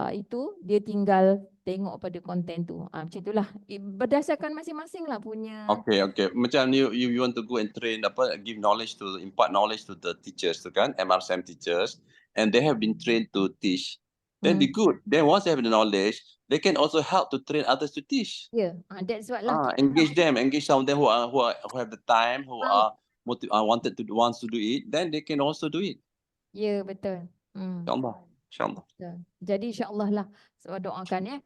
Speaker 1: itu, dia tinggal tengok pada konten tu. Macam itulah, berdasarkan masing-masing lah punya.
Speaker 5: Okay. Macam you want to go and train, give knowledge to, impart knowledge to the teachers tu kan, MRSM teachers, and they have been trained to teach. Then be good. Then once they have the knowledge, they can also help to train others to teach.
Speaker 1: Yeah, that's what lah.
Speaker 5: Engage some of them who have the time, who are wants to do it, then they can also do it.
Speaker 1: Ya, betul.
Speaker 5: InsyaAllah.
Speaker 1: Jadi insyaAllah lah, sebab doakan ya.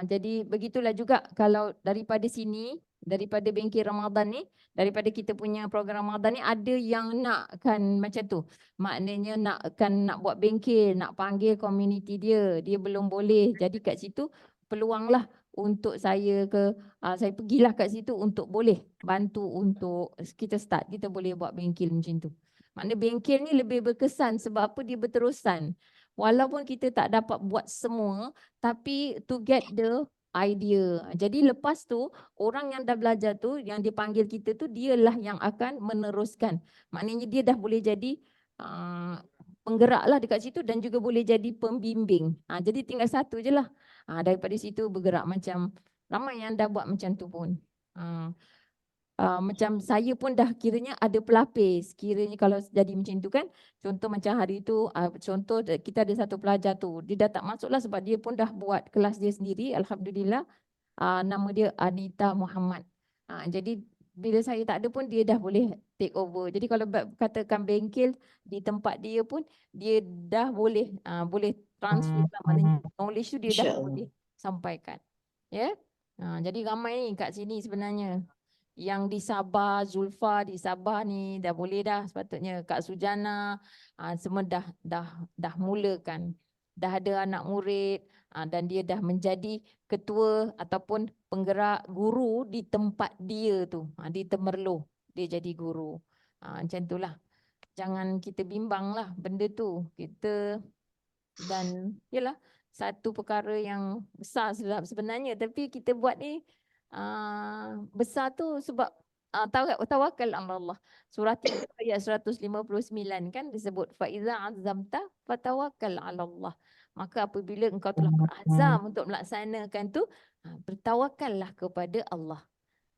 Speaker 1: Jadi begitulah juga kalau daripada sini, daripada bengkel Ramadan ni, daripada kita punya program Ramadan ni, ada yang nakkan macam tu. Maknanya nak buat bengkel, nak panggil community dia belum boleh. Jadi kat situ peluang lah untuk saya pergilah kat situ untuk boleh bantu untuk kita start, kita boleh buat bengkel macam tu. Maknanya bengkel ni lebih berkesan sebab apa, dia berterusan. Walaupun kita tak dapat buat semua, tapi to get the idea. Jadi lepas tu, orang yang dah belajar tu, yang dipanggil kita tu, dialah yang akan meneruskan. Maknanya dia dah boleh jadi penggerak lah dekat situ dan juga boleh jadi pembimbing. Jadi tinggal satu je lah. Daripada situ bergerak, macam ramai yang dah buat macam tu pun. Macam saya pun dah kiranya ada pelapis. Kiranya kalau jadi macam tu kan, contoh macam hari tu, contoh kita ada satu pelajar tu, dia dah tak masuk lah sebab dia pun dah buat kelas dia sendiri, Alhamdulillah. Nama dia Anita Muhammad. Jadi bila saya tak ada pun dia dah boleh take over. Jadi kalau katakan bengkel di tempat dia pun, dia dah boleh transfer lah, maknanya knowledge tu dia dah boleh sampaikan. Ya. Jadi ramai ni kat sini sebenarnya. Yang di Sabah, Zulfa di Sabah ni dah boleh dah sepatutnya. Kak Sujana semua dah mulakan. Dah ada anak murid dan dia dah menjadi ketua ataupun penggerak guru di tempat dia tu. Di Temerloh dia jadi guru. Macam itulah. Jangan kita bimbang lah benda tu. Dan yalah, satu perkara yang besar sebenarnya, tapi kita buat ni besar tu sebab tawakal Allah. Surah 3 ayat 159 kan disebut fa iza azamta fatawakkal ala Allah. Maka apabila engkau telah berazam untuk melaksanakan tu, bertawakallah kepada Allah.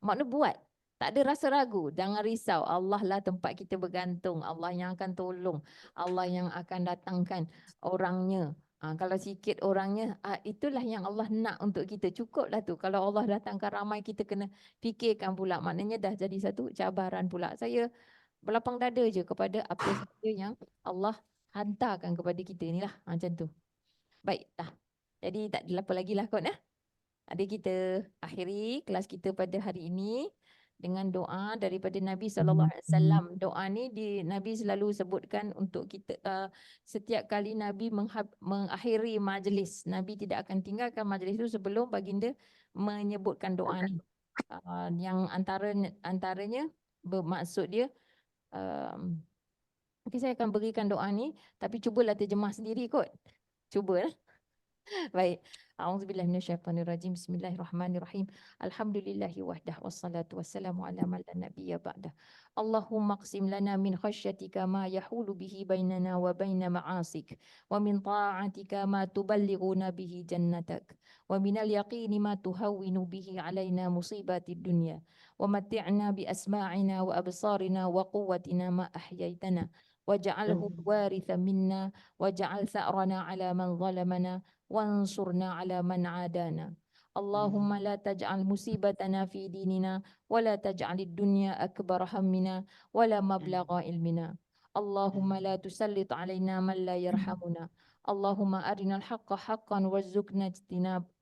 Speaker 1: Makna buat. Tak ada rasa ragu, jangan risau. Allah lah tempat kita bergantung. Allah yang akan tolong. Allah yang akan datangkan orangnya. Kalau sikit orangnya, itulah yang Allah nak untuk kita. Cukuplah tu. Kalau Allah datangkan ramai, kita kena fikirkan pula. Maknanya dah jadi satu cabaran pula. Saya berlapang dada je kepada apa saja yang Allah hantarkan kepada kita ni lah. Macam tu. Baiklah. Jadi tak ada apa lagi lah kot. Ada kita akhiri kelas kita pada hari ini. dengan doa daripada Nabi SAW. Doa ni Nabi selalu sebutkan untuk kita setiap kali Nabi mengakhiri majlis. Nabi tidak akan tinggalkan majlis itu sebelum baginda menyebutkan doa ni. Yang antaranya bermaksud dia okay, saya akan berikan doa ni tapi cubalah terjemah sendiri kot. Cuba. Baik. A'udzubillahi minasyaitonirrajim. Bismillahirrahmanirrahim. Alhamdulillahi wahdah wassalatu wassalamu ala man la nabiyya ba'dah. Allahumma qsim lana min khasyatika ma yahulu bihi bainana wa baina ma'asik wa min ta'atika ma tuballighuna bihi jannatak wa min al-yaqini ma tuhawwinu bihi alaina musibatid dunya wa matti'na bi asma'ina wa absarina wa quwwatina ma ahyaytana waj'alhu waritha minna waj'al tha'rana ala man zalamana وانصرنا على من عادانا اللهم لا تجعل مصيبتنا في ديننا ولا تجعل الدنيا أكبر همنا ولا مبلغ علمنا اللهم لا تسلط علينا من لا يرحمنا اللهم أرنا الحق حقا وارزقنا اجتنابه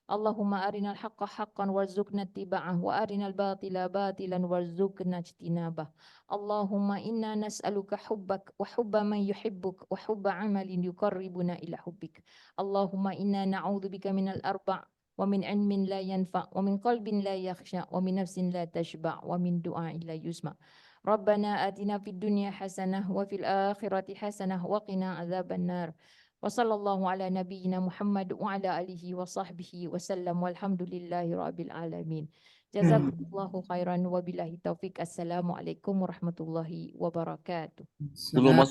Speaker 1: اللهم أرنا الحق حقا وارزقنا اتباعه وأرنا الباطل باطلا وارزقنا اجتنابه اللهم إنا نسألك حبك وحب من يحبك وحب عمل يقربنا إلى حبك اللهم إنا نعوذ بك من الأربع ومن علم لا ينفع ومن قلب لا يخشع ومن نفس لا تشبع ومن دعاء لا يسمع ربنا آتنا في الدنيا حسنة وفي الآخرة حسنة وقنا عذاب النار وصلى الله على نبينا محمد وعلى آله وصحبه وسلم والحمد لله رب العالمين جزاكم الله خيرا وبالله التوفيق السلام عليكم ورحمة الله وبركاته.
Speaker 5: Sebelum